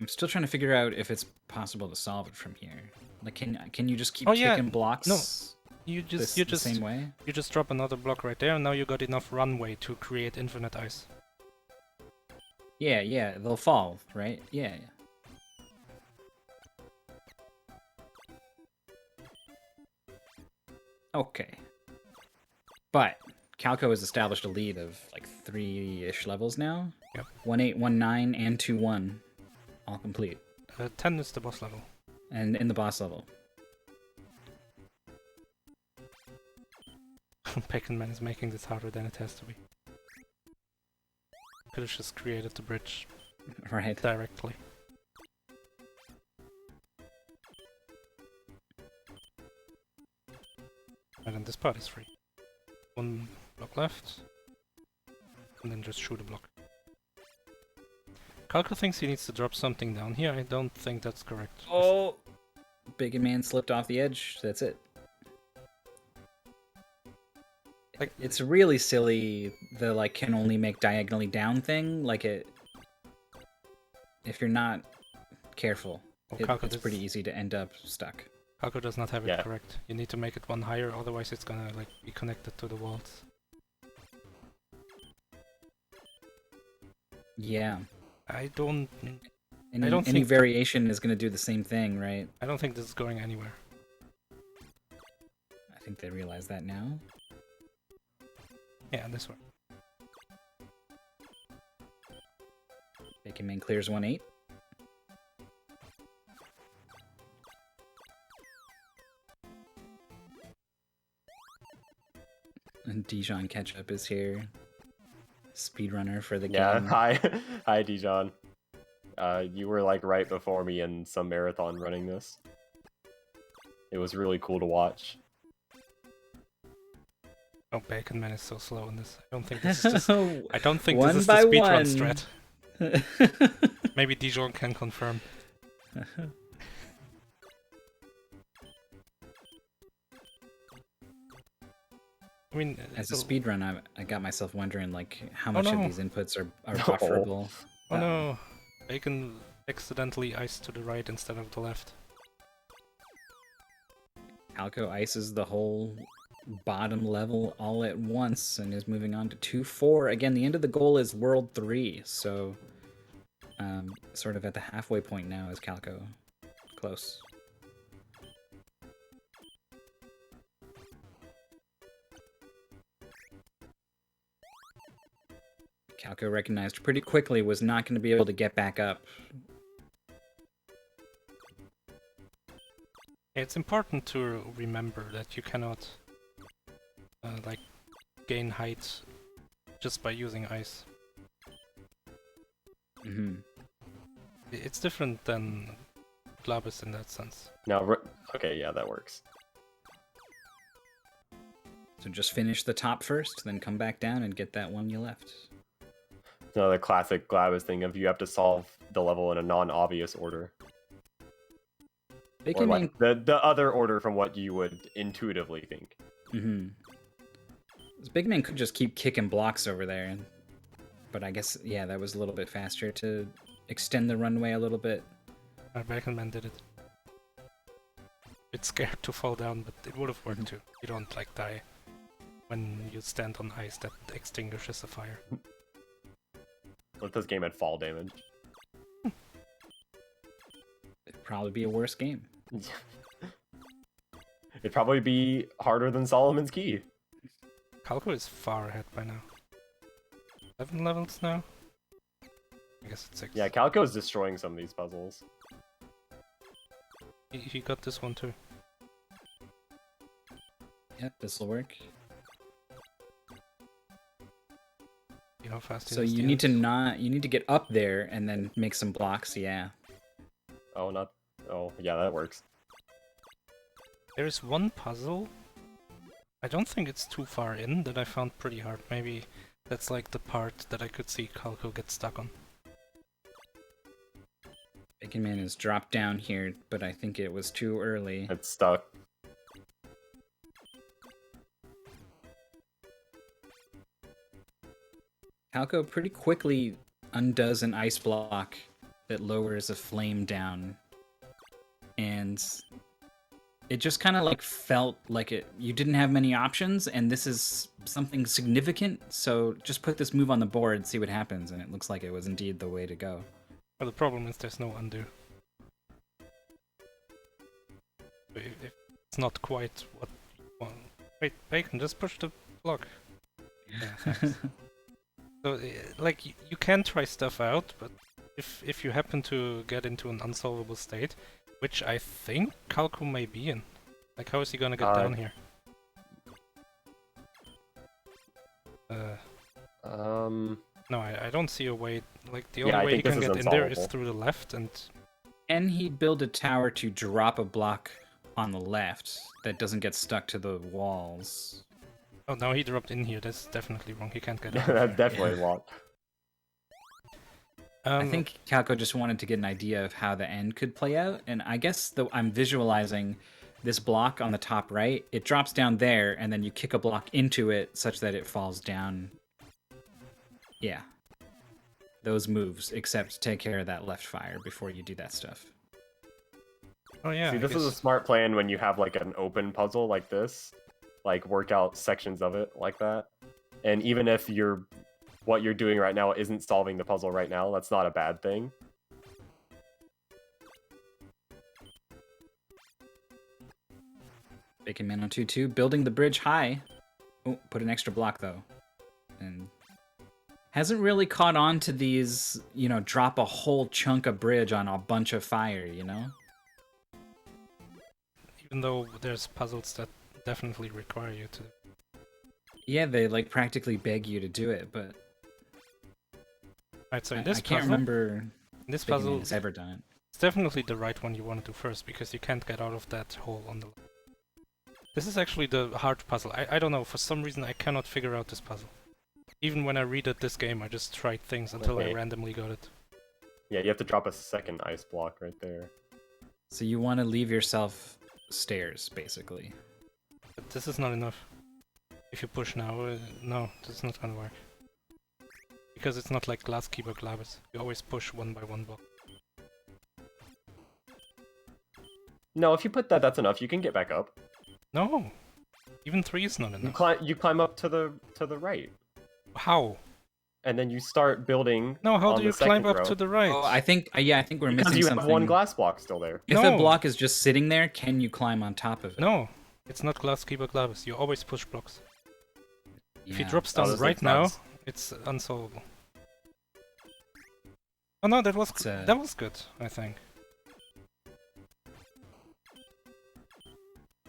I'm still trying to figure out if it's possible to solve it from here. Like, can you just keep kicking blocks? No. You just the same way. You just drop another block right there, and now you got enough runway to create infinite ice. Yeah, they'll fall, right? Yeah. Okay. But Calco has established a lead of like 3-ish levels now. Yep. 1-8, 1-9, and 2-1. All complete. 10 is the boss level. And in the boss level. Baconman is making this harder than it has to be. Could have just created the bridge Right. directly. And then this part is free. One block left. And then just shoot a block. Calco thinks he needs to drop something down here. I don't think that's correct. Oh! Baconman slipped off the edge. That's it. Like, it's really silly, the like can only make diagonally down thing. Like it, if you're not careful, it's pretty easy to end up stuck. Calco does not have it correct. You need to make it one higher, otherwise it's gonna like be connected to the walls. Yeah. I don't Any think variation is gonna do the same thing, right? I don't think this is going anywhere. I think they realize that now. Yeah, this one. Baconman clears 1-8. And Dijon Ketchup is here. Speedrunner for the game. Yeah, hi Dijon. You were like right before me in some marathon running this. It was really cool to watch. Oh, Baconman is so slow in this. I don't think this is just... I don't think this is the one by speedrun one. strat. Maybe Dijon can confirm. I mean, as a speedrun, I got myself wondering like how much of these inputs are bufferable. Oh no, Bacon accidentally iced to the right instead of the left. Calco ices the whole bottom level all at once and is moving on to 2-4. Again, the end of the goal is World 3, so sort of at the halfway point now is Calco. Close. Calco recognized pretty quickly was not going to be able to get back up. It's important to remember that you cannot like gain height just by using ice. Mm-hmm. It's different than Glabus in that sense. No, okay, yeah, that works. So just finish the top first, then come back down and get that one you left. Another classic Glabus thing of you have to solve the level in a non-obvious order. Or like the other order from what you would intuitively think. Mm-hmm. This big man could just keep kicking blocks over there, but I guess, yeah, that was a little bit faster to extend the runway a little bit. Baconman did it. Bit scared to fall down, but it would have worked too. You don't like die when you stand on ice that extinguishes the fire. What if this game had fall damage? It'd probably be a worse game. It'd probably be harder than Solomon's Key. Calco is far ahead by now. 7 levels now? I guess it's 6. Yeah, Calco is destroying some of these puzzles. He got this one too. Yep, this'll work. See how fast he So you need to get up there and then make some blocks, yeah. Oh, yeah, that works. There is one puzzle, I don't think it's too far in, that I found pretty hard. Maybe that's like the part that I could see Calco get stuck on. Baconman has dropped down here, but I think it was too early. It's stuck. Calco pretty quickly undoes an ice block that lowers a flame down. And it just kind of like felt like you didn't have many options, and this is something significant, so just put this move on the board, see what happens, and it looks like it was indeed the way to go. Well, the problem is there's no undo. If it's not quite what you want. Wait, Bacon, just push the block. Yeah, thanks. So, like, you can try stuff out, but if you happen to get into an unsolvable state, which I think Calco may be in. Like, how is he gonna get down here? No, I don't see a way. Like, the only way he can get in there is through the left, and... And he build a tower to drop a block on the left that doesn't get stuck to the walls. Oh, now he dropped in here. That's definitely wrong. He can't get out. That's definitely locked. I think Calco just wanted to get an idea of how the end could play out, and I guess I'm visualizing this block on the top right. It drops down there, and then you kick a block into it such that it falls down. Yeah. Those moves, except take care of that left fire before you do that stuff. Oh yeah. See, this is a smart plan when you have like an open puzzle like this. Like work out sections of it like that. And even if what you're doing right now isn't solving the puzzle right now, that's not a bad thing. Baconman12, building the bridge high. Oh, put an extra block though. And hasn't really caught on to these, drop a whole chunk of bridge on a bunch of fire, Even though there's puzzles that definitely require you to. Yeah, they like practically beg you to do it, but Right, so in this I can't remember this puzzle has ever done it. It's definitely the right one you want to do first, because you can't get out of that hole on the left. This is actually the hard puzzle. I don't know, for some reason I cannot figure out this puzzle. Even when I redid this game, I just tried things until I randomly got it. Yeah, you have to drop a second ice block right there. So you want to leave yourself stairs, basically. But this is not enough. If you push now, no, this is not gonna work. Because it's not like Glass Keeper Glabus. You always push one by one block. No, if you put that, that's enough. You can get back up. No, even 3 is not You enough. climb up to the right, How? and then you start building. No, how on do the you climb second up row. to the right? Oh, I think we're Because missing you something. have one glass block still there. If No. the block is just sitting there, can you climb on top of it? No, it's not Glasskeeper Glavis. You always push blocks. If he Yeah. drops down this right makes now, sense. it's unsolvable. Oh no, that was good, I think.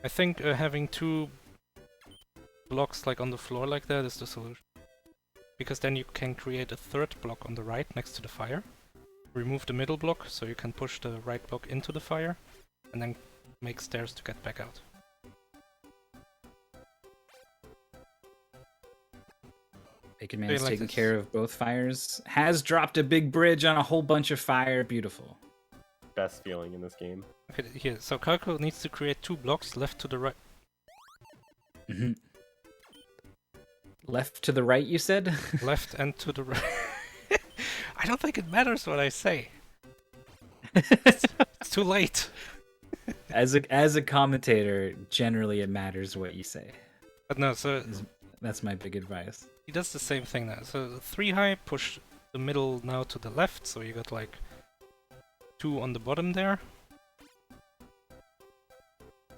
I think having 2 blocks like on the floor like that is the solution. Because then you can create a 3rd block on the right next to the fire. Remove the middle block so you can push the right block into the fire. And then make stairs to get back out. Baconman's like taking this. care of both fires. Has dropped a big bridge on a whole bunch of fire. Beautiful. Best feeling in this game. Okay, here, so Calco needs to create 2 blocks left to the right. Mm-hmm. Left to the right, you said? Left and to the right. I don't think it matters what I say. It's too late. As a commentator, generally it matters what you say. But no, so That's my big advice. he does the same thing now. So 3 high, push the middle now to the left, so you got like 2 on the bottom there.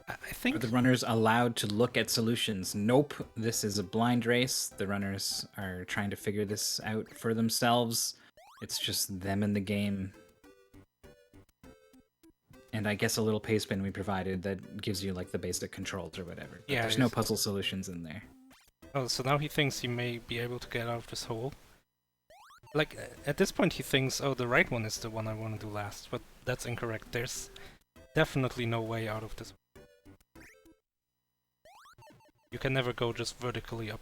I think... Are the runners allowed to look at solutions? Nope. This is a blind race. The runners are trying to figure this out for themselves. It's just them in the game. And I guess a little paste bin we provided that gives you like the basic controls or whatever. But Yeah, there's no it's- puzzle solutions in there. Oh, so now he thinks he may be able to get out of this hole. Like, at this point he thinks, oh, the right one is the one I want to do last, but that's incorrect. There's definitely no way out of this. You can never go just vertically up.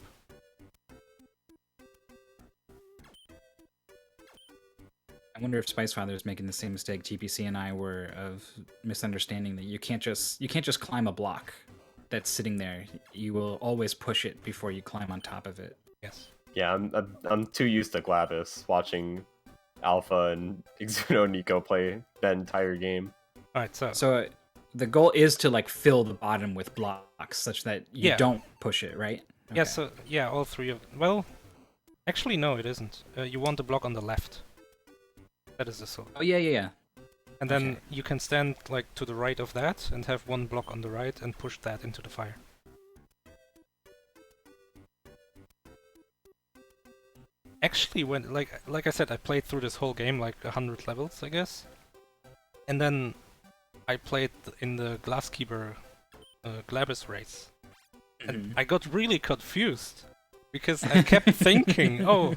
I wonder if Spicefather is making the same mistake TPC and I were of misunderstanding that you can't just climb a block that's sitting there. You will always push it before you climb on top of it. Yes. Yeah, I'm too used to Glavis watching Alpha and Exuno Nico play that entire game. Alright, so... So the goal is to like fill the bottom with blocks such that you Yeah. don't push it, right? Yeah, Okay. so, yeah, all 3 of... Well, actually no, it isn't. You want the block on the left. That is the solution. Oh yeah. And then Okay. you can stand like to the right of that and have 1 block on the right and push that into the fire. Actually, when like I said, I played through this whole game like 100 levels, I guess. And then I played in the Glasskeeper Glavis race. And I got really confused because I kept thinking, oh,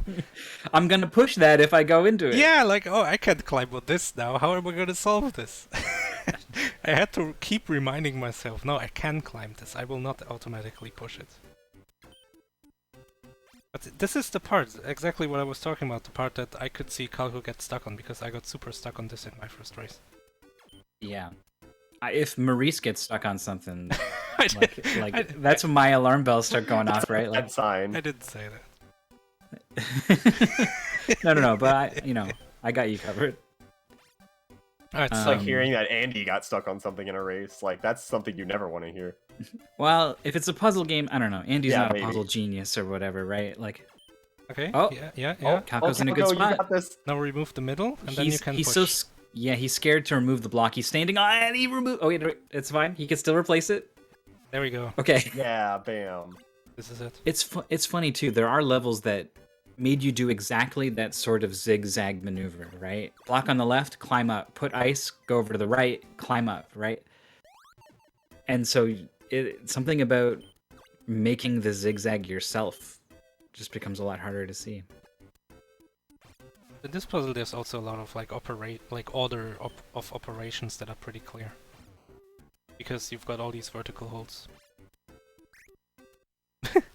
I'm gonna push that if I go into it. yeah, like, oh, I can't climb on this now. How am I going to solve this? I had to keep reminding myself, no, I can climb this. I will not automatically push it. But this is the part, exactly what I was talking about, the part that I could see Calco get stuck on, because I got super stuck on this in my first race. Yeah. If Maurice gets stuck on something, I that's when my alarm bells start going off, right? Like, Bad sign. I didn't say that. no, but I got you covered. Alright, It's so like hearing that Andy got stuck on something in a race. Like, that's something you never want to hear. Well, if it's a puzzle game, I don't know. Andy's Yeah, not maybe. a puzzle genius or whatever, right? Like, okay, Oh. yeah. Calco's in a Calco, good you spot. got this. Now remove the middle, and then you can push. He's scared to remove the block. He's standing on, and he removed. Oh, wait, it's fine. He can still replace it. There we go. Okay. Yeah, bam. This is it. It's funny too. There are levels that made you do exactly that sort of zigzag maneuver, right? Block on the left, climb up. Put ice, go over to the right, climb up, right? And so something about making the zigzag yourself just becomes a lot harder to see. In this puzzle, there's also a lot of order of operations that are pretty clear, because you've got all these vertical holes.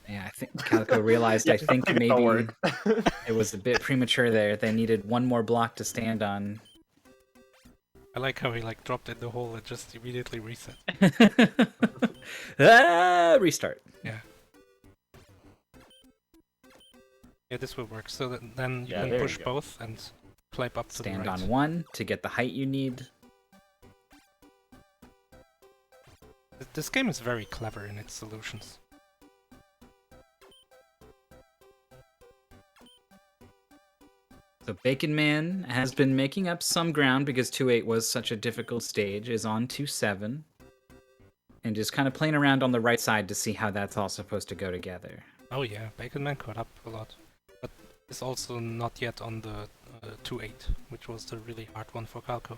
Yeah, I think Calco realized. I think it'll maybe work. it was a bit premature there. They needed one more block to stand on. I like how he dropped in the hole and just immediately reset. Restart. Yeah. Yeah, this will work. So that then you Yeah, can there push you go. both and climb up to Stand the right. on one to get the height you need. This game is very clever in its solutions. So Baconman has been making up some ground because 2-8 was such a difficult stage, is on 2-7, and just kind of playing around on the right side to see how that's all supposed to go together. Oh yeah, Baconman caught up a lot, but is also not yet on the 2-8, which was the really hard one for Calco.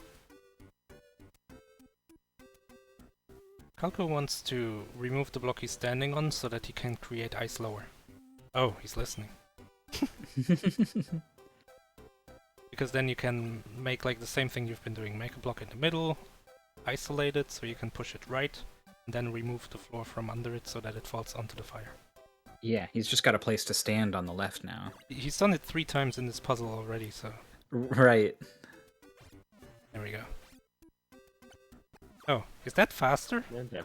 Calco wants to remove the block he's standing on so that he can create ice lower. Oh, he's listening. Because then you can make like the same thing you've been doing. Make a block in the middle, isolate it so you can push it right, and then remove the floor from under it so that it falls onto the fire. Yeah, he's just got a place to stand on the left now. He's done it 3 times in this puzzle already, so... Right. There we go. Oh, is that faster? Yeah.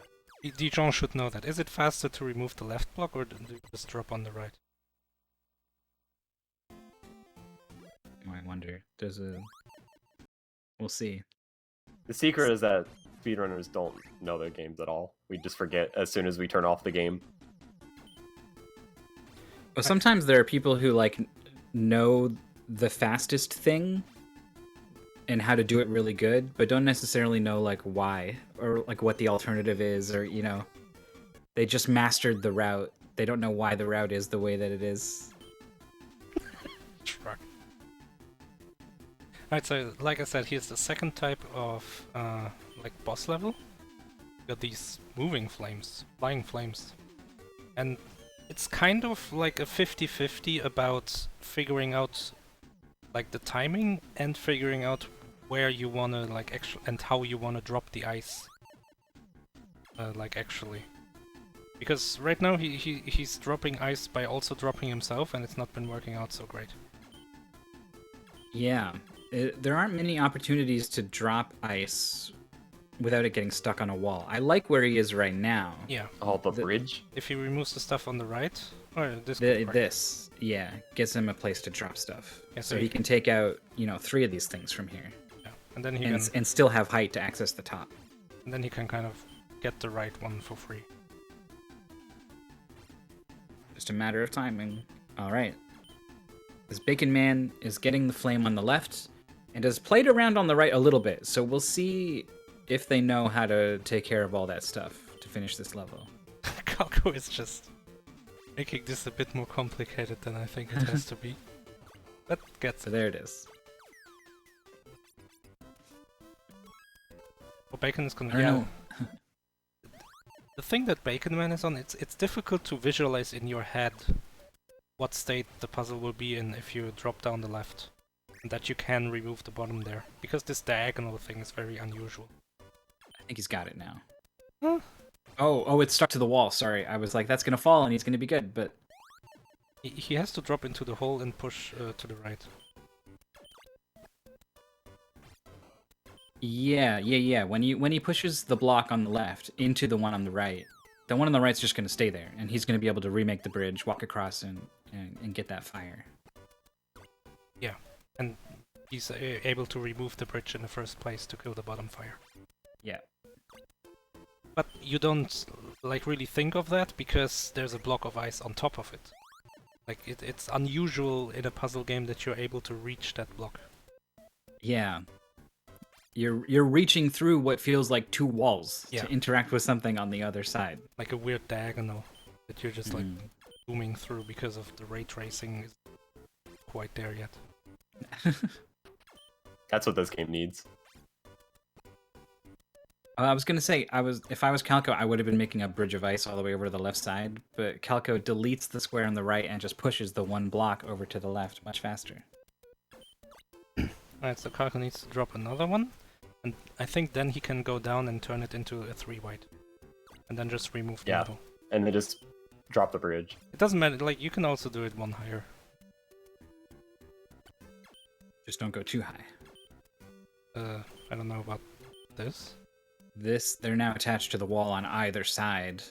Dijon should know that. Is it faster to remove the left block or do you just drop on the right? I wonder. We'll see. The secret is that speedrunners don't know their games at all. We just forget as soon as we turn off the game. Well, sometimes there are people who like know the fastest thing and how to do it really good, but don't necessarily know like why or like what the alternative is, or they just mastered the route. They don't know why the route is the way that it is. Sure. Alright, so like I said, here's the second type of like boss level. You got these moving flames, flying flames. And it's kind of like a 50-50 about figuring out like the timing and figuring out where you wanna like and how you wanna drop the ice. Like actually. Because right now he's dropping ice by also dropping himself, and it's not been working out so great. Yeah. There aren't many opportunities to drop ice without it getting stuck on a wall. I like where he is right now. Yeah. Oh, the bridge? If he removes the stuff on the right, or this. This, yeah, gives him a place to drop stuff. Yeah, so he can take out, 3 of these things from here. Yeah. And then he and still have height to access the top. And then he can kind of get the right one for free. Just a matter of timing. All right. This Baconman is getting the flame on the left and has played around on the right a little bit, so we'll see if they know how to take care of all that stuff to finish this level. Calco is just making this a bit more complicated than I think it has to be. But gets So it. there it is. Well, Bacon is gonna... I don't know. The thing that Baconman is on, it's difficult to visualize in your head what state the puzzle will be in if you drop down the left. And that you can remove the bottom there. Because this diagonal thing is very unusual. I think he's got it now. Huh? Oh, it's stuck to the wall. Sorry, I was like, that's gonna fall and he's gonna be good, but He has to drop into the hole and push to the right. yeah. When he pushes the block on the left into the one on the right, the one on the right's just gonna stay there, and he's gonna be able to remake the bridge, walk across, and get that fire. Yeah, and he's able to remove the bridge in the first place to kill the bottom fire. Yeah. But you don't like really think of that because there's a block of ice on top of it. Like it's unusual in a puzzle game that you're able to reach that block. Yeah. You're reaching through what feels like 2 walls to interact with something on the other side. Like a weird diagonal that you're just like zooming through because of the ray tracing is quite there yet. That's what this game needs. I was gonna say, if I was Calco, I would have been making a bridge of ice all the way over to the left side, but Calco deletes the square on the right and just pushes the 1 block over to the left much faster. Alright, so Calco needs to drop another one, and I think then he can go down and turn it into a 3 white. And then just remove the middle. And then just drop the bridge. It doesn't matter, like you can also do it 1 higher. Just don't go too high. I don't know about this. They're now attached to the wall on either side.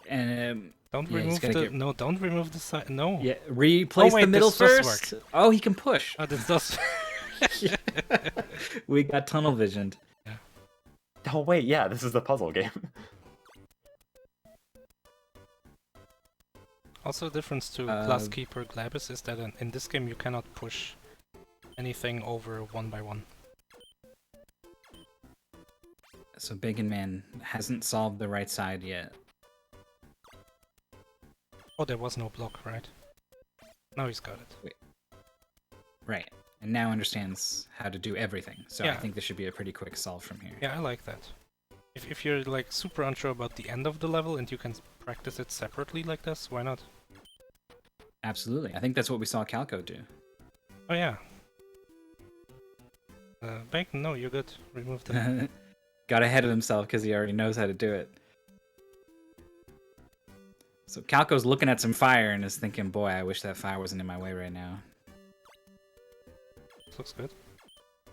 And don't remove the don't remove the side. No. Yeah, replace the middle first. Oh, he can push. Oh, this does. We got tunnel visioned. Yeah. Oh wait, yeah, this is the puzzle game. Also, the difference to Glasskeeper Glabis is that in this game you cannot push anything over 1 by 1. So Baconman hasn't solved the right side yet. Oh, there was no block, right? Now he's got it. Wait. Right. And now understands how to do everything. So Yeah. I think this should be a pretty quick solve from here. Yeah, I like that. If you're like super unsure about the end of the level and you can practice it separately like this, why not? Absolutely. I think that's what we saw Calco do. Oh yeah. Bacon, no, you're good. Remove them. Got ahead of himself because he already knows how to do it. So Calco's looking at some fire and is thinking, boy, I wish that fire wasn't in my way right now. Looks good.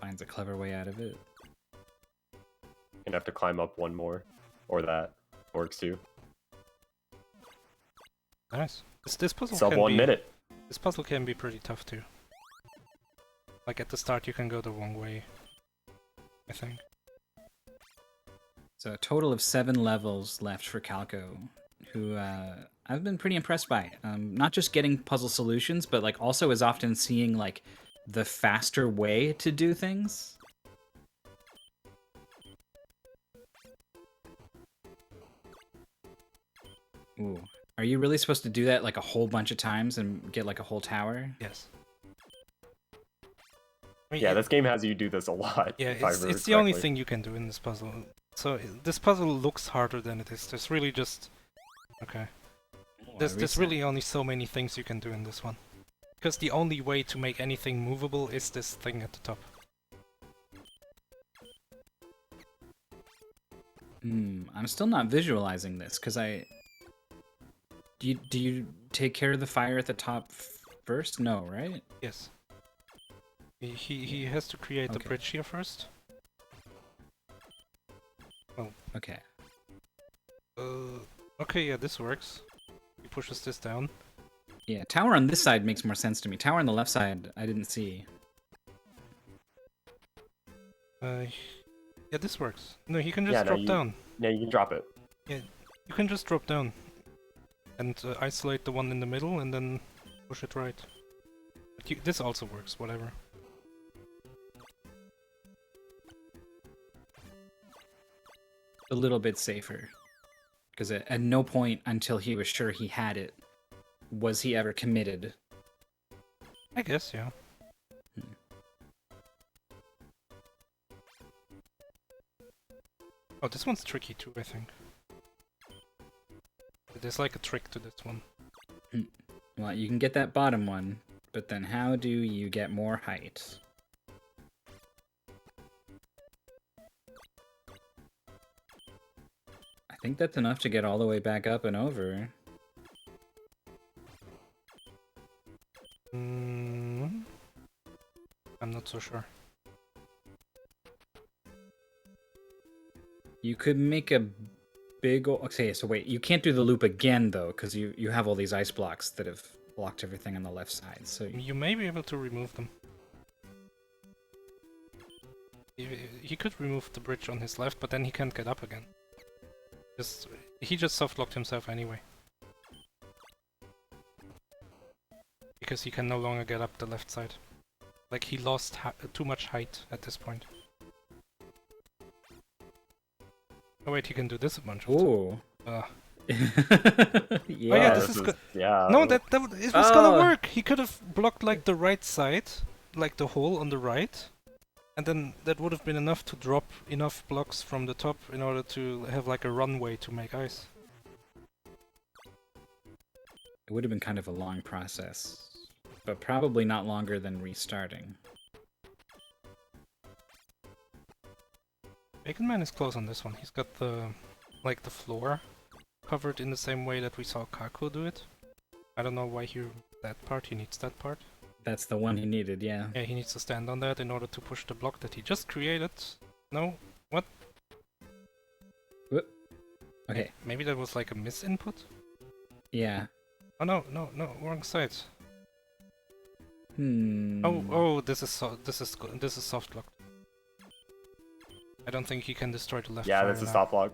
Finds a clever way out of it. Gonna have to climb up one more, or that works too. Nice. This puzzle Sub can 1 be, minute. This puzzle can be pretty tough too. Like at the start you can go the wrong way, I think. So a total of 7 levels left for Calco, who I've been pretty impressed by. Not just getting puzzle solutions, but like also as often seeing like the faster way to do things. Ooh. Are you really supposed to do that like a whole bunch of times and get like a whole tower? Yes. I mean, Yeah, this game has you do this a lot. Yeah, if I it's remember the only correctly. thing you can do in this puzzle. So this puzzle looks harder than it is. There's really just... Okay. There's really only so many things you can do in this one. Because the only way to make anything movable is this thing at the top. I'm still not visualizing this because do you take care of the fire at the top first? No, right? Yes. He has to create the Okay. bridge here first. Okay. Okay, yeah, this works. He pushes this down. Yeah, tower on this side makes more sense to me. Tower on the left side, I didn't see. Yeah, this works. No, he can just Yeah, no, drop down. Yeah, you can drop it. You can just drop down. And isolate the one in the middle and then push it right. But this also works, whatever. A little bit safer. Because at no point until he was sure he had it was he ever committed. I guess, yeah. Oh, this one's tricky too, I think. There's like a trick to this one. Well, you can get that bottom one, but then how do you get more height? I think that's enough to get all the way back up and over. I'm not so sure. You could make a big... Okay, so wait, you can't do the loop again, though, because you have all these ice blocks that have blocked everything on the left side, so... You may be able to remove them. He could remove the bridge on his left, but then he can't get up again. He just soft-locked himself anyway. Because he can no longer get up the left side. Like, he lost too much height at this point. Oh wait, he can do this a bunch of times. Ooh. Oh Yeah. yeah, this is good. Yeah. No, it was gonna work! He could have blocked like the right side, like the hole on the right, and then that would have been enough to drop enough blocks from the top in order to have like a runway to make ice. It would have been kind of a long process, but probably not longer than restarting. Baconman is close on this one. He's got the floor covered in the same way that we saw Calco do it. I don't know why he needs that part. That's the one he needed, yeah. Yeah, he needs to stand on that in order to push the block that he just created. No? What? Whoop. Okay. Maybe that was like a misinput? Yeah. Oh no, wrong side. Oh, this is soft locked. I don't think he can destroy the left Yeah, fire that's a now. stop block.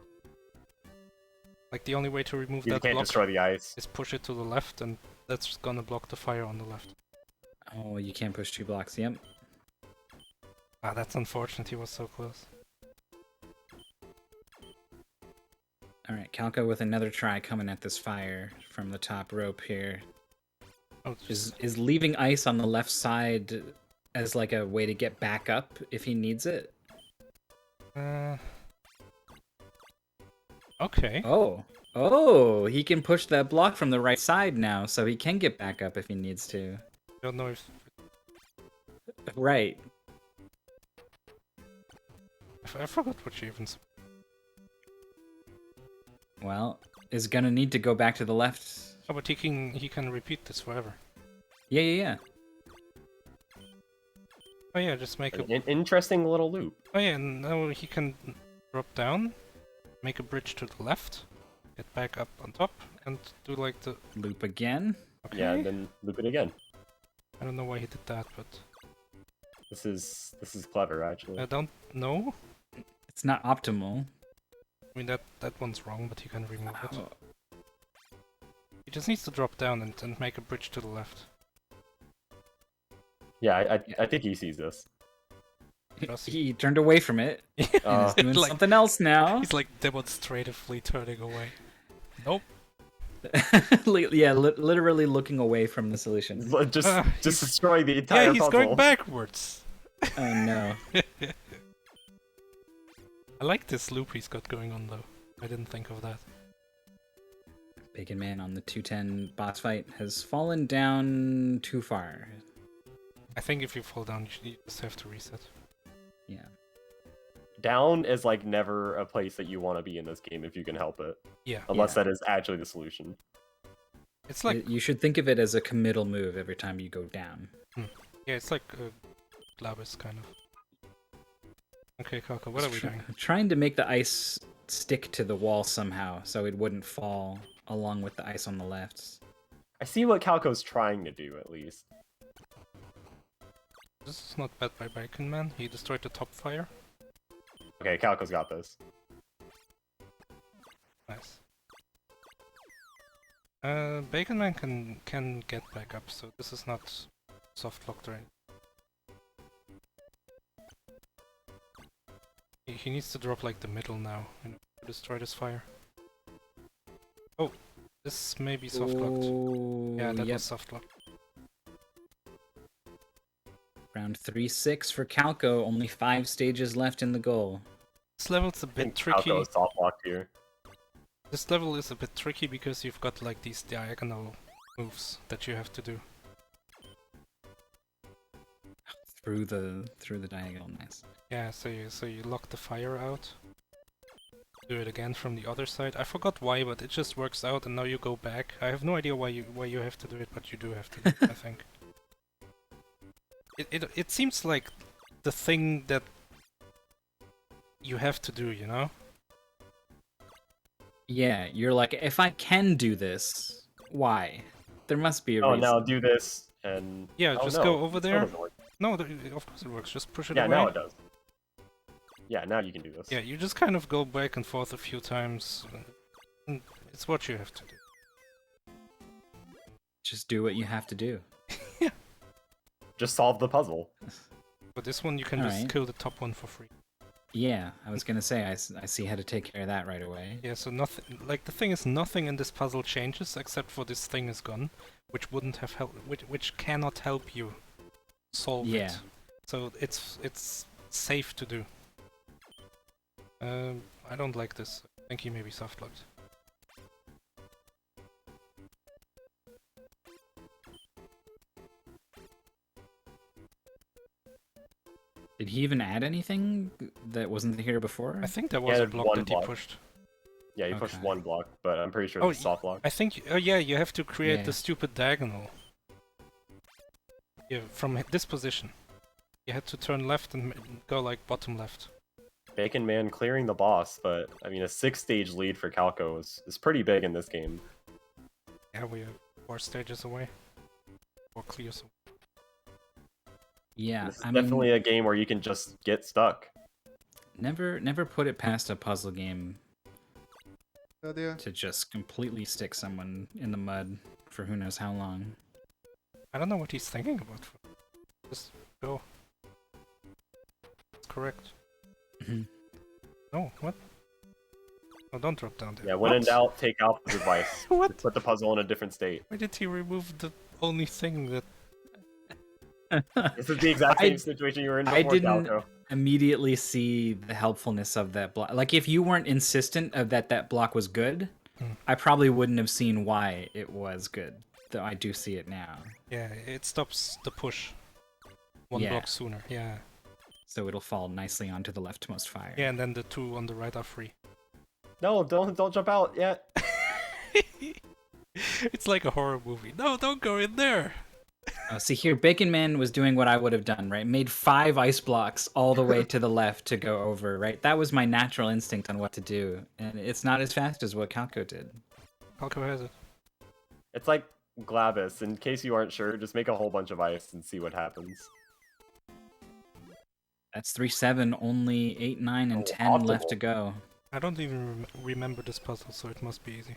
Like, the only way to remove You that can't block destroy the ice. is push it to the left, and that's gonna block the fire on the left. Oh, you can't push 2 blocks. Yep. Ah, that's unfortunate, he was so close. Alright, Calco with another try coming at this fire from the top rope here. Oh, Is leaving ice on the left side as like a way to get back up if he needs it? Okay. Oh, he can push that block from the right side now, so he can get back up if he needs to. Don't know if... Right. I forgot what you even... Well, is gonna need to go back to the left. Oh, but he can repeat this forever. Yeah. Oh yeah, just make a... An interesting little loop. Oh yeah, and now he can drop down, make a bridge to the left, get back up on top, and do like the... Loop again. Okay. Yeah, and then loop it again. I don't know why he did that, but... This is clever, actually. I don't know. It's not optimal. I mean, that one's wrong, but he can remove it. Oh, He just needs to drop down and make a bridge to the left. Yeah, I think he sees this. he turned away from it and is doing Like- something else now. He's like demonstratively turning away. Nope. Yeah, literally looking away from the solution. Just he's- destroy the entire Yeah, he's puzzle. going backwards. Oh no. I like this loop he's got going on though. I didn't think of that. Bacon Man on the 210 boss fight has fallen down too far. I think if you fall down, you just have to reset. Yeah. Down is like never a place that you want to be in this game if you can help it. Yeah. Unless Yeah. that is actually the solution. It's like You should think of it as a committal move every time you go down. yeah, it's like Glabis kind of. Okay, Calco, what are we doing? Trying to make the ice stick to the wall somehow so it wouldn't fall along with the ice on the left. I see what Calco's trying to do, at least. This is not bad by Baconman. He destroyed the top fire. Okay, Calco's got this. Nice. Baconman can get back up, so this is not soft locked or anything. He needs to drop like the middle now in order to destroy this fire. Oh, this may be soft locked. Oh, Yeah, that yep. was soft locked. Round 3-6 for Calco. Only 5 stages left in the goal. This level's a I bit think tricky. Calco is soft locked here. This level is a bit tricky because you've got like these diagonal moves that you have to do. Through the diagonal, nice. Yeah, so you lock the fire out. Do it again from the other side. I forgot why, but it just works out, and now you go back. I have no idea why you have to do it, but you do have to do it, I think. It seems like the thing that you have to do, you know? Yeah, you're like, if I can do this, why? There must be a Oh, reason. now do this, and... Yeah, oh, just no, go over still there. doesn't work. No, of course it works. Just push it Yeah, away. now it does. Yeah, now you can do this. Yeah, you just kind of go back and forth a few times. And it's what you have to do. Just do what you have to do. Just solve the puzzle. But this one you can All just right. kill the top one for free. Yeah, I was gonna say, I see how to take care of that right away. Yeah, so nothing. Like the thing is, nothing in this puzzle changes except for this thing is gone, which wouldn't have helped. Which cannot help you solve Yeah. it. So it's safe to do. I don't like this. I think he may be soft locked. Did he even add anything that wasn't here before? I think there was a added block one that block. he pushed. Yeah, you pushed Okay. one block, but I'm pretty sure Oh, it's soft lock. I think. Oh yeah, you have to create Yeah. the stupid diagonal. Yeah, from this position. You had to turn left and go like bottom left. Bacon Man clearing the boss, but I mean a 6-stage lead for Calco is pretty big in this game. Yeah, we are 4 stages away. 4 clears away. Yeah, This is I mean, definitely a game where you can just get stuck. Never put it past a puzzle game Idea. to just completely stick someone in the mud for who knows how long. I don't know what he's thinking about. Just go. It's correct. No, what? Oh, don't drop down there. Yeah, when in doubt, take Alpha's advice. What? Put the puzzle in a different state. Why did he remove the only thing that... This is the exact same situation you were in before, I didn't Calco. immediately see the helpfulness of that block. Like, if you weren't insistent of that block was good, I probably wouldn't have seen why it was good. Though I do see it now. Yeah, it stops the push. One block sooner, yeah. So it'll fall nicely onto the leftmost fire. Yeah, and then the two on the right are free. No, don't jump out yet. It's like a horror movie. No, don't go in there! See here, Baconman was doing what I would have done, right? Made 5 ice blocks all the way to the left to go over, right? That was my natural instinct on what to do, and it's not as fast as what Calco did. Calco has it. It's like Glavis. In case you aren't sure, just make a whole bunch of ice and see what happens. That's 3-7, only 8, 9, and 10 left to go. I don't even remember this puzzle, so it must be easy.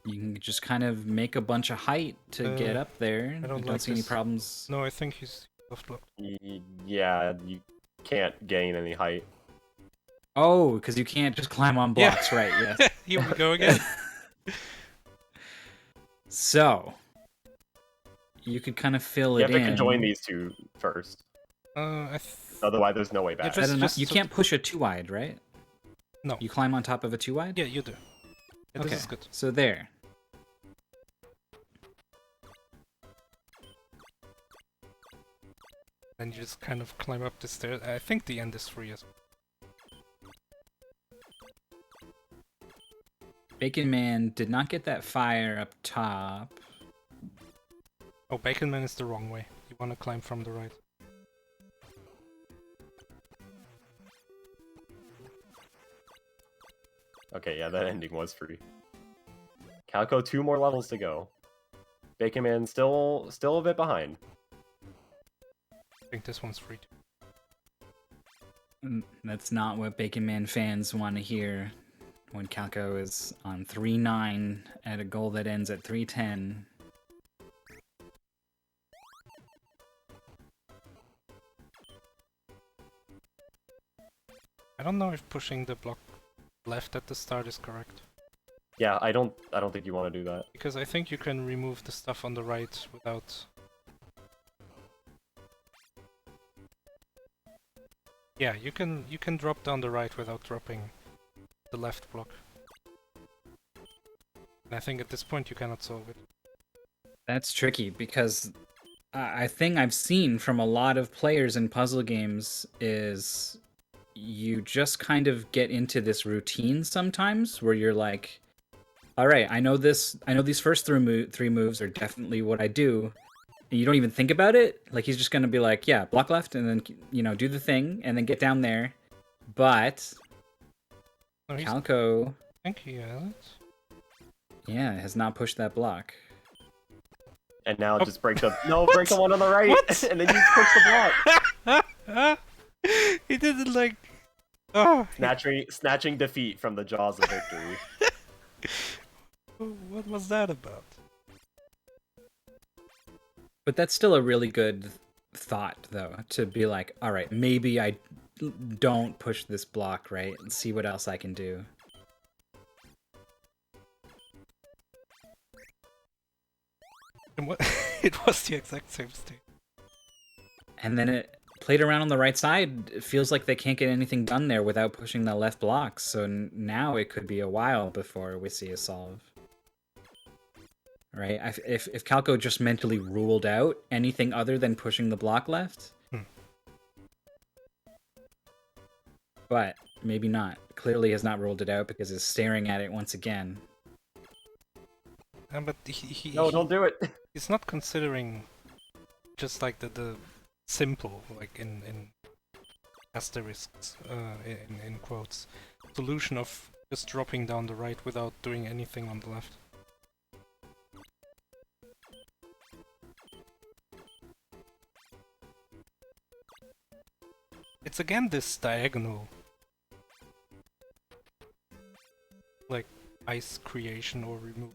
You can just kind of make a bunch of height to get up there. I don't don't like see any this. problems. No, I think he's left blocked. Yeah, you can't gain any height. Oh, because you can't just climb on blocks, right? Yes. Here we go again. So, you could kind of fill You it have in. to conjoin these two first. Otherwise, there's no way back. You can't push a 2-wide, right? No. You climb on top of a 2-wide? Yeah, you do. Yeah, okay, this is good. So there. And you just kind of climb up the stairs. I think the end is free as well. Baconman did not get that fire up top. Oh, Baconman is the wrong way. You want to climb from the right. Okay, yeah, that ending was free. Calco, 2 more levels to go. Baconman still a bit behind. I think this one's free too. That's not what Baconman fans want to hear when Calco is on 3-9 at a goal that ends at 3-10. I don't know if pushing the block left at the start is correct. Yeah, I don't think you want to do that. Because I think you can remove the stuff on the right without... Yeah, you can drop down the right without dropping the left block. And I think at this point you cannot solve it. That's tricky because a thing I've seen from a lot of players in puzzle games is you just kind of get into this routine sometimes where you're like, all right, I know these first 3 moves are definitely what I do. And you don't even think about it. Like, he's just going to be like, yeah, block left and then, do the thing and then get down there. But No, Calco, I think he has it. yeah, has not pushed that block. And now just break the break the one on the right, and then you push the block. He didn't like. Oh, Snatching defeat from the jaws of victory. what was that about? But that's still a really good thought, though, to be like, all right, maybe I don't push this block, right? And see what else I can do. And what? It was the exact same thing. And then it played around on the right side. It feels like they can't get anything done there without pushing the left block. So now it could be a while before we see a solve. Right? If Calco just mentally ruled out anything other than pushing the block left. But maybe not. Clearly has not ruled it out because he's staring at it once again. But No, don't do it. He's not considering just like the simple, like in asterisks, in quotes, solution of just dropping down the right without doing anything on the left. It's again this diagonal, like, ice creation or removal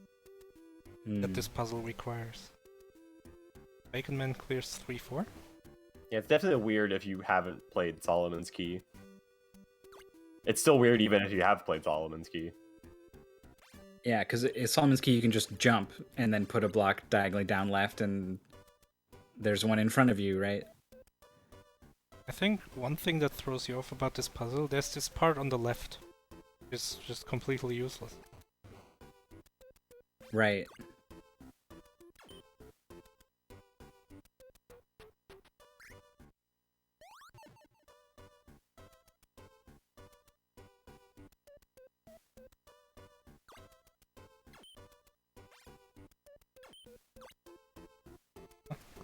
that this puzzle requires. Baconman clears 3-4. Yeah, it's definitely weird if you haven't played Solomon's Key. It's still weird even if you have played Solomon's Key. Yeah, because in Solomon's Key you can just jump and then put a block diagonally down left, and there's one in front of you, right? I think one thing that throws you off about this puzzle, there's this part on the left. It's just completely useless. Right.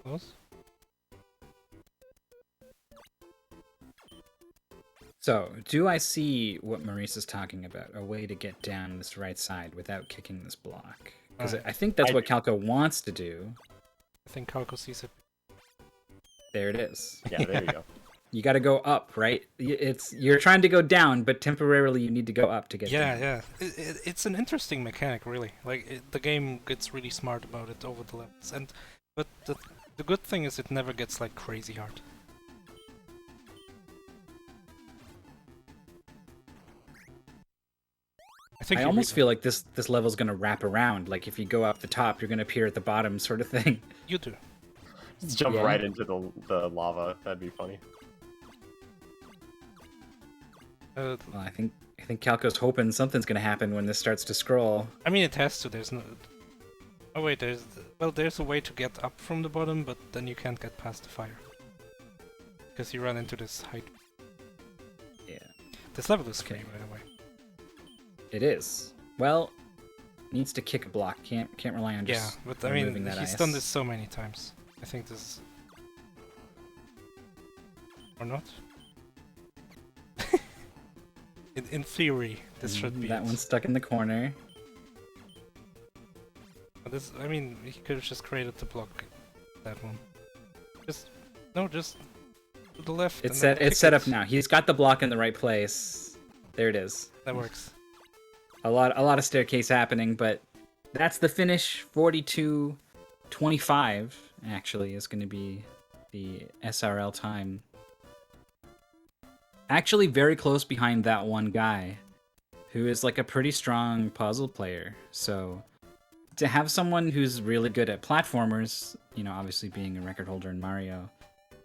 Close. So, do I see what Maurice is talking about? A way to get down this right side without kicking this block? Because I think that's what Calco wants to do. I think Calco sees it. There it is. Yeah, there you go. You got to go up, right? You're trying to go down, but temporarily you need to go up to get down. Yeah. It's an interesting mechanic, really. Like, the game gets really smart about it over the levels. But the good thing is it never gets, like, crazy hard. I almost feel like this level's gonna wrap around. Like if you go up the top, you're gonna appear at the bottom, sort of thing. You do. Just jump right into the lava. That'd be funny. Well, I think Calco's hoping something's gonna happen when this starts to scroll. I mean, it has to. There's no. Oh wait, there's a way to get up from the bottom, but then you can't get past the fire because you run into this height. Yeah. This level is free, by the way. It is. Well, needs to kick a block. Can't rely on just. Yeah, but I mean, moving that he's ice. done this so many times. I think this. Or not? in theory, this should be that it. one's stuck in the corner. But this, I mean, he could have just created the block. That one. Just to the left. It's and then set kick up now. He's got the block in the right place. There it is. That works. A lot of staircase happening, but that's the finish. 42-25 actually is going to be the SRL time. Actually very close behind that one guy who is like a pretty strong puzzle player. So to have someone who's really good at platformers, you know, obviously being a record holder in Mario,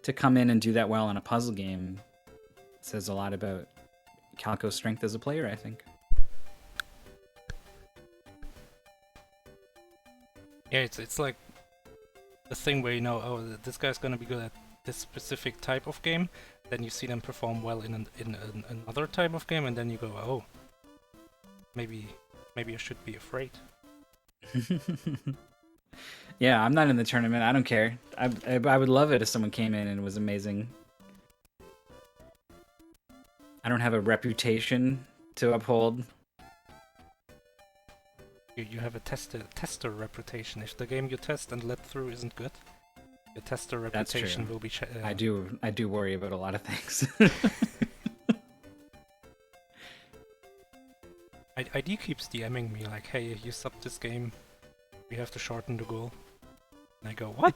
to come in and do that well in a puzzle game says a lot about Calco's strength as a player, I think. Yeah, it's like the thing where you know, oh, this guy's gonna be good at this specific type of game. Then you see them perform well in another type of game, and then you go, oh, maybe I should be afraid. Yeah, I'm not in the tournament. I don't care. I would love it if someone came in and was amazing. I don't have a reputation to uphold. You have a tester reputation. If the game you test and let through isn't good, your tester reputation will be. I do worry about a lot of things. ID keeps DMing me like, "Hey, you subbed this game. We have to shorten the goal." And I go, "What?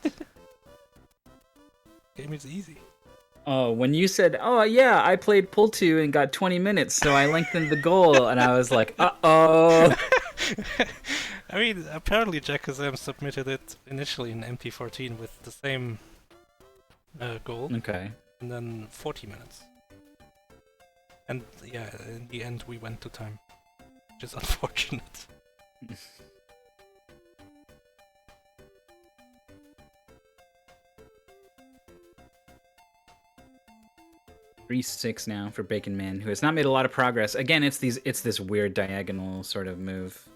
Game is easy." Oh, when you said, "Oh yeah, I played Pull 2 and got 20 minutes, so I lengthened the goal," and I was like, "Uh-oh." I mean, apparently Jackazam submitted it initially in MT14 with the same goal. Okay. And then 40 minutes. And yeah, in the end we went to time. Which is unfortunate. 3-6 now for Baconman, who has not made a lot of progress. Again, it's this weird diagonal sort of move.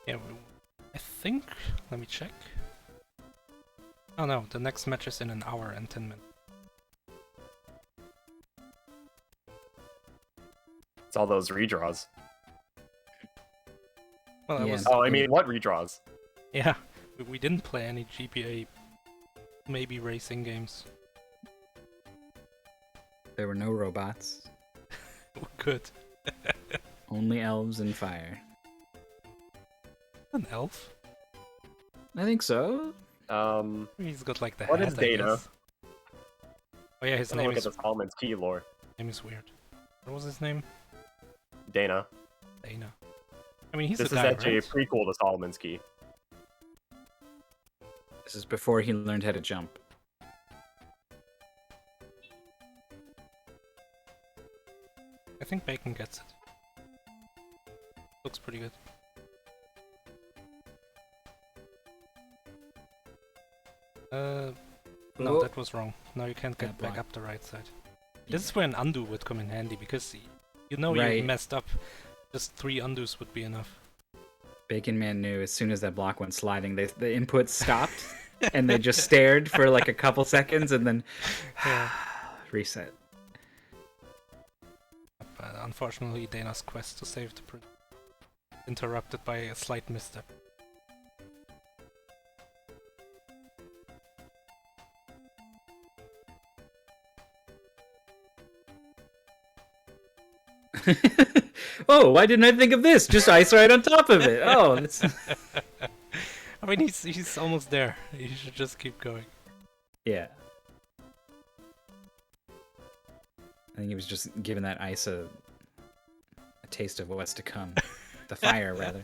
Yeah, I think. Let me check. Oh no, the next match is in an hour and 10 minutes. It's all those redraws. Well, that Yeah. was. Oh, I mean, what redraws? Yeah, we didn't play any GPA, maybe racing games. There were no robots. Good. Only elves and fire. An elf? I think so. He's got like the What hat, is I Dana? guess. Oh yeah, his Look name at is the Solomon's Key lore. weird. What was his name? Dana. Dana. I mean, he's This a is guy, actually right? a prequel to Solomon's Key. This is before he learned how to jump. I think Bacon gets it. Looks pretty good. No, Oh. that was wrong. Now you can't get That back block. up the right side. This is where an undo would come in handy, because you know Right. you messed up. Just 3 undos would be enough. Baconman knew as soon as that block went sliding, the input stopped, and they just stared for like a couple seconds, and then Yeah. reset. But unfortunately, Dana's quest to save the interrupted by a slight misstep. Oh, why didn't I think of this? Just ice right on top of it. Oh, that's... I mean, he's almost there. You should just keep going. Yeah. I think he was just giving that ice a taste of what's to come. The fire, rather.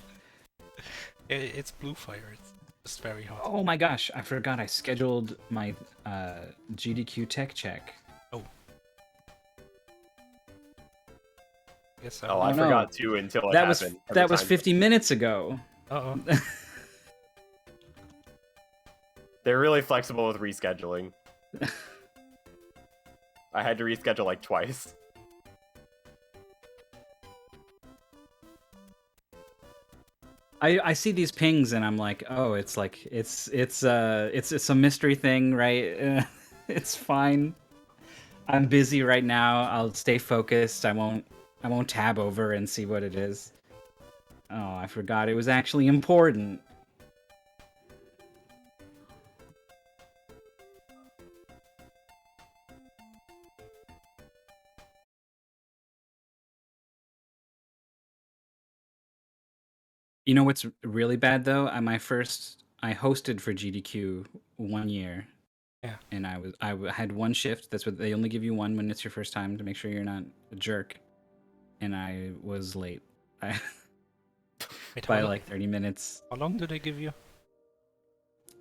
It's blue fire. It's just very hot. Oh my gosh, I forgot I scheduled my GDQ tech check. Yes, sir. Oh, I no. forgot too until it That was happened. that was 50 minutes ago. Uh-oh. They're really flexible with rescheduling. I had to reschedule like twice. I see these pings and I'm like, oh, it's like it's a mystery thing, right? It's fine. I'm busy right now. I'll stay focused. I won't tab over and see what it is. Oh, I forgot it was actually important. You know what's really bad though? I hosted for GDQ 1 year. Yeah. And I had one shift. That's what they only give you one when it's your first time to make sure you're not a jerk. And I was late. Wait, By how, like 30 minutes. how long do they give you?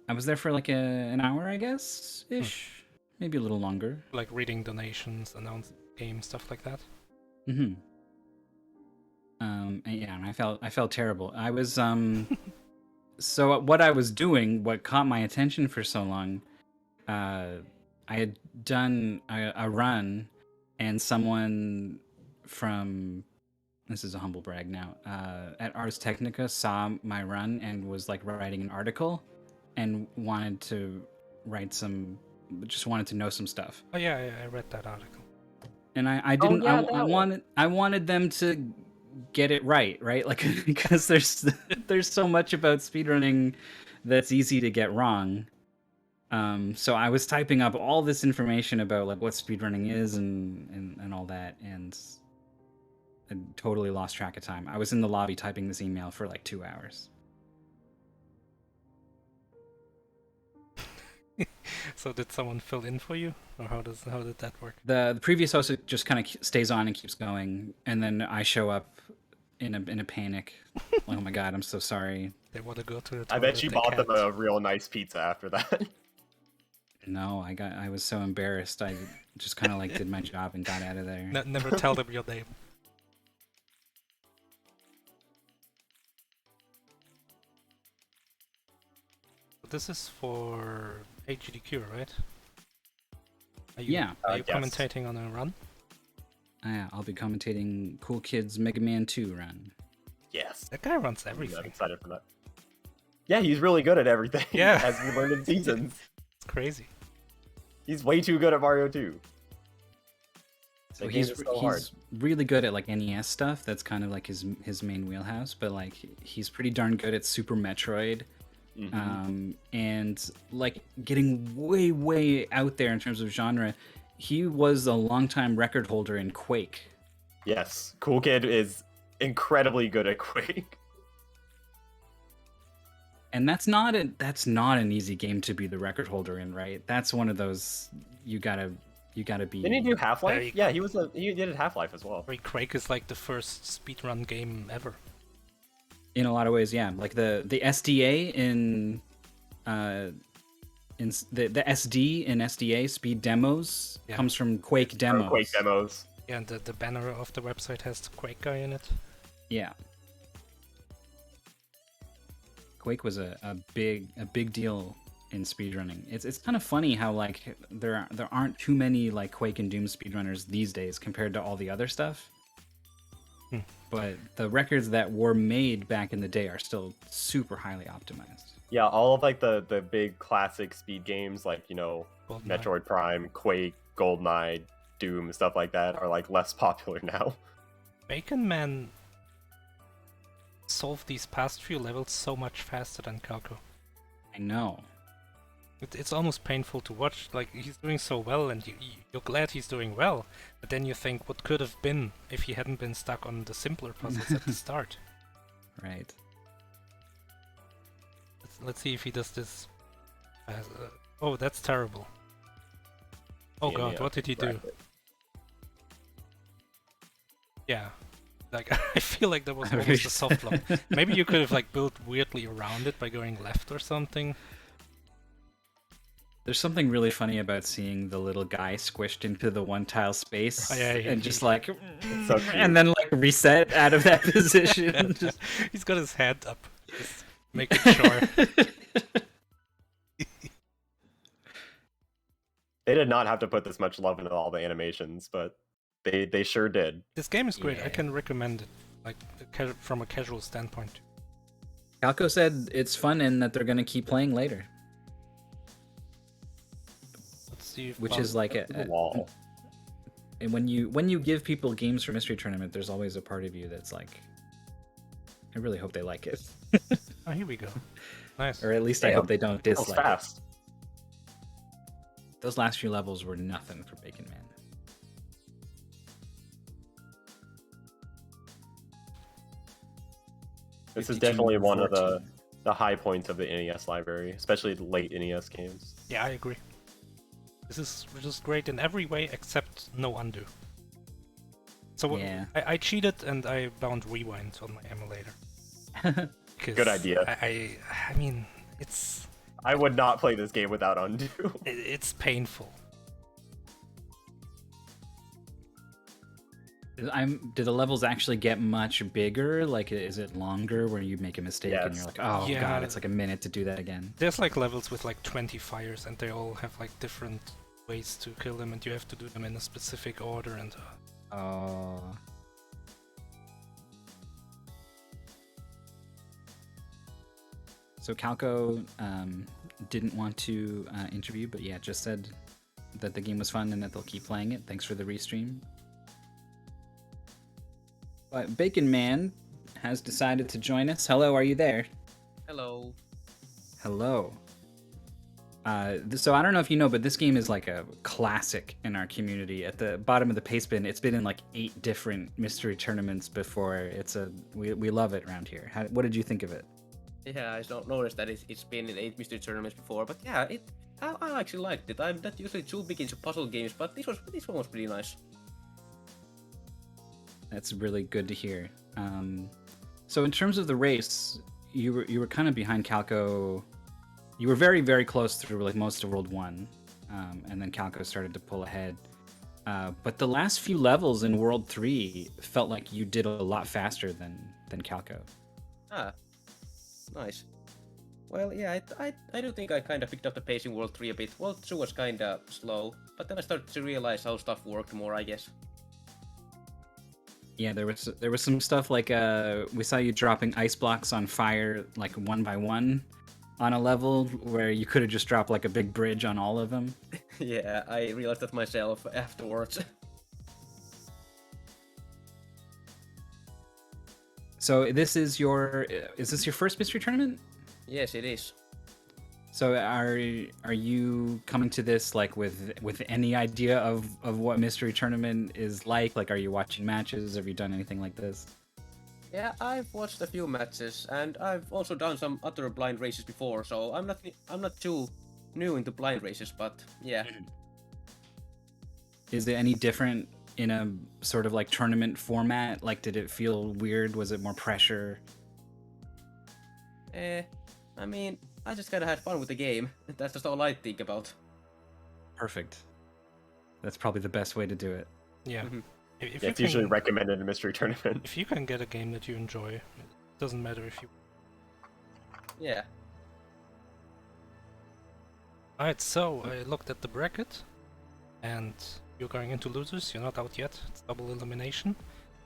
I was there for like an hour, I guess, ish. Maybe a little longer. Like reading donations, announce game, stuff like that? Mm-hmm. And yeah, and I felt terrible. I was so what I was doing, what caught my attention for so long, I had done a run, and someone from, this is a humble brag now, at Ars Technica saw my run and was like writing an article, and wanted to just wanted to know some stuff. Oh yeah, I read that article. And I didn't. yeah, I wanted them to get it right, like because there's so much about speedrunning that's easy to get wrong. So I was typing up all this information about like what speedrunning is and all that, and I totally lost track of time. I was in the lobby typing this email for like 2 hours. So did someone fill in for you, or how did that work? The previous host just kind of stays on and keeps going, and then I show up in a panic. Like, oh my god, I'm so sorry. They want to go to the toilet. I bet you they bought them can't. a real nice pizza after that. No, I was so embarrassed. I just kind of like did my job and got out of there. Never tell them your name. This is for HGDQ, right? Are you, Yeah. Are you Yes. commentating on a run? Yeah, I'll be commentating Cool Kids Mega Man 2 run. Yes. That guy runs I'm everything. excited for that. Yeah, he's really good at everything. Yeah. As we learned in seasons. It's crazy. He's way too good at Mario 2. So That game is so hard. he's really good at like NES stuff. That's kind of like his main wheelhouse. But like he's pretty darn good at Super Metroid, Mhm. and like getting way out there in terms of genre he was a longtime record holder in Quake. Yes, Cool Kid is incredibly good at Quake. And that's not an easy game to be the record holder in, right? That's one of those you gotta be. Didn't he do Half-Life? Yeah, he did Half-Life as well. Quake is like the first speedrun game ever. In a lot of ways, yeah. Like the SDA in the SD in SDA speed demos comes from Quake demos. Quake demos. Yeah, and the banner of the website has the Quake guy in it. Yeah. Quake was a big deal in speedrunning. It's kind of funny how like there aren't too many like Quake and Doom speedrunners these days compared to all the other stuff. But the records that were made back in the day are still super highly optimized. Yeah, all of like the big classic speed games like, GoldenEye. Metroid Prime, Quake, GoldenEye, Doom, stuff like that are like less popular now. Baconman solved these past few levels so much faster than Calco. I know. It's almost painful to watch. Like, he's doing so well, and you're glad he's doing well, but then you think, what could have been if he hadn't been stuck on the simpler puzzles at the start? Right. Let's see if he does this. Oh, that's terrible. Oh god, what did he do? Yeah. Like, I feel like that was almost a soft lock. Maybe you could have like built weirdly around it by going left or something. There's something really funny about seeing the little guy squished into the one tile space and just like, so and then like reset out of that position. He's got his head up, just making sure. They did not have to put this much love into all the animations, but they sure did. This game is great. Yeah. I can recommend it, like from a casual standpoint. Calco said it's fun and that they're gonna keep playing later. Which is like a wall. And when you give people games for Mystery Tournament, there's always a part of you that's like, I really hope they like it. Oh, here we go. Nice. Or at least I hope they don't That was dislike fast. it. Those last few levels were nothing for Bacon Man. This is 52, definitely one of 14. the high points of the NES library, especially the late NES games. Yeah, I agree. This is just great in every way except no undo. So Yeah. I cheated and I bound rewind on my emulator. Good idea. I mean, it's I would not play this game without undo. it's painful. Do the levels actually get much bigger? Like, is it longer where you make a mistake and you're like, oh Yeah. god, it's like a minute to do that again? There's like levels with like 20 fires and they all have like different ways to kill them and you have to do them in a specific order and Oh. So Calco didn't want to interview, but yeah, just said that the game was fun and that they'll keep playing it. Thanks for the restream. But Bacon Man has decided to join us. Hello, are you there? Hello. Hello. So I don't know if you know, but this game is like a classic in our community. At the bottom of the paste bin, it's been in like 8 different mystery tournaments before. We love it around here. What did you think of it? Yeah, I noticed that it's been in 8 mystery tournaments before, but yeah, I actually liked it. I'm not usually too big into puzzle games, but this one was pretty nice. That's really good to hear. So in terms of the race, you were kind of behind Calco. You were very, very close through like most of World 1, and then Calco started to pull ahead. But the last few levels in World 3 felt like you did a lot faster than Calco. Ah, nice. Well, yeah, I do think I kind of picked up the pace in World 3 a bit. World 2 was kind of slow, but then I started to realize how stuff worked more, I guess. Yeah, there was some stuff like we saw you dropping ice blocks on fire like one by one on a level where you could have just dropped like a big bridge on all of them. Yeah, I realized that myself afterwards. So is this your first mystery tournament? Yes, it is. So are you coming to this like with any idea of what Mystery Tournament is like? Like, are you watching matches? Have you done anything like this? Yeah, I've watched a few matches, and I've also done some other blind races before, so I'm not too new into blind races, but yeah. Is it any different in a sort of like tournament format? Like, did it feel weird? Was it more pressure? I mean, I just kind of had fun with the game. That's just all I think about. Perfect. That's probably the best way to do it. Yeah. Mhm. If It's usually recommended in Mystery Tournament. If you can get a game that you enjoy, it doesn't matter if you... Yeah. Alright, so I looked at the bracket, and you're going into losers, you're not out yet, it's double elimination,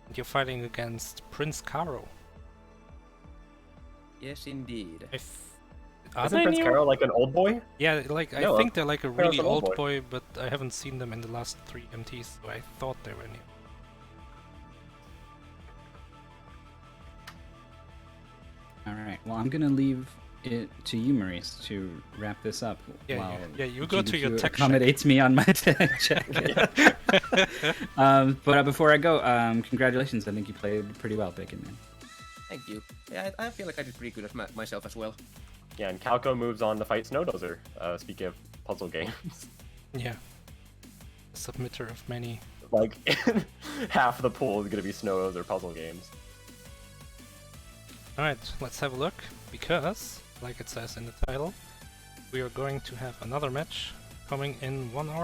and you're fighting against Prince Caro. Yes, indeed. Are Isn't they Prince new? Caro like an old boy? Yeah, like No, I think they're like a Caro's really an old old boy, but I haven't seen them in the last 3 MTs, so I thought they were new. All right. Well, I'm gonna leave it to you, Maurice, to wrap this up. Yeah, while yeah, you go to your GDQ tech check. accommodates me on my tech check. But before I go, congratulations. I think you played pretty well, Baconman. Thank you. Yeah, I feel like I did pretty good at myself as well. Yeah, and Calco moves on to fight Snowdozer. Speaking of puzzle games, Yeah. A submitter of many. like half the pool is gonna be Snowdozer puzzle games. Alright, let's have a look, because, like it says in the title, we are going to have another match coming in 1 hour.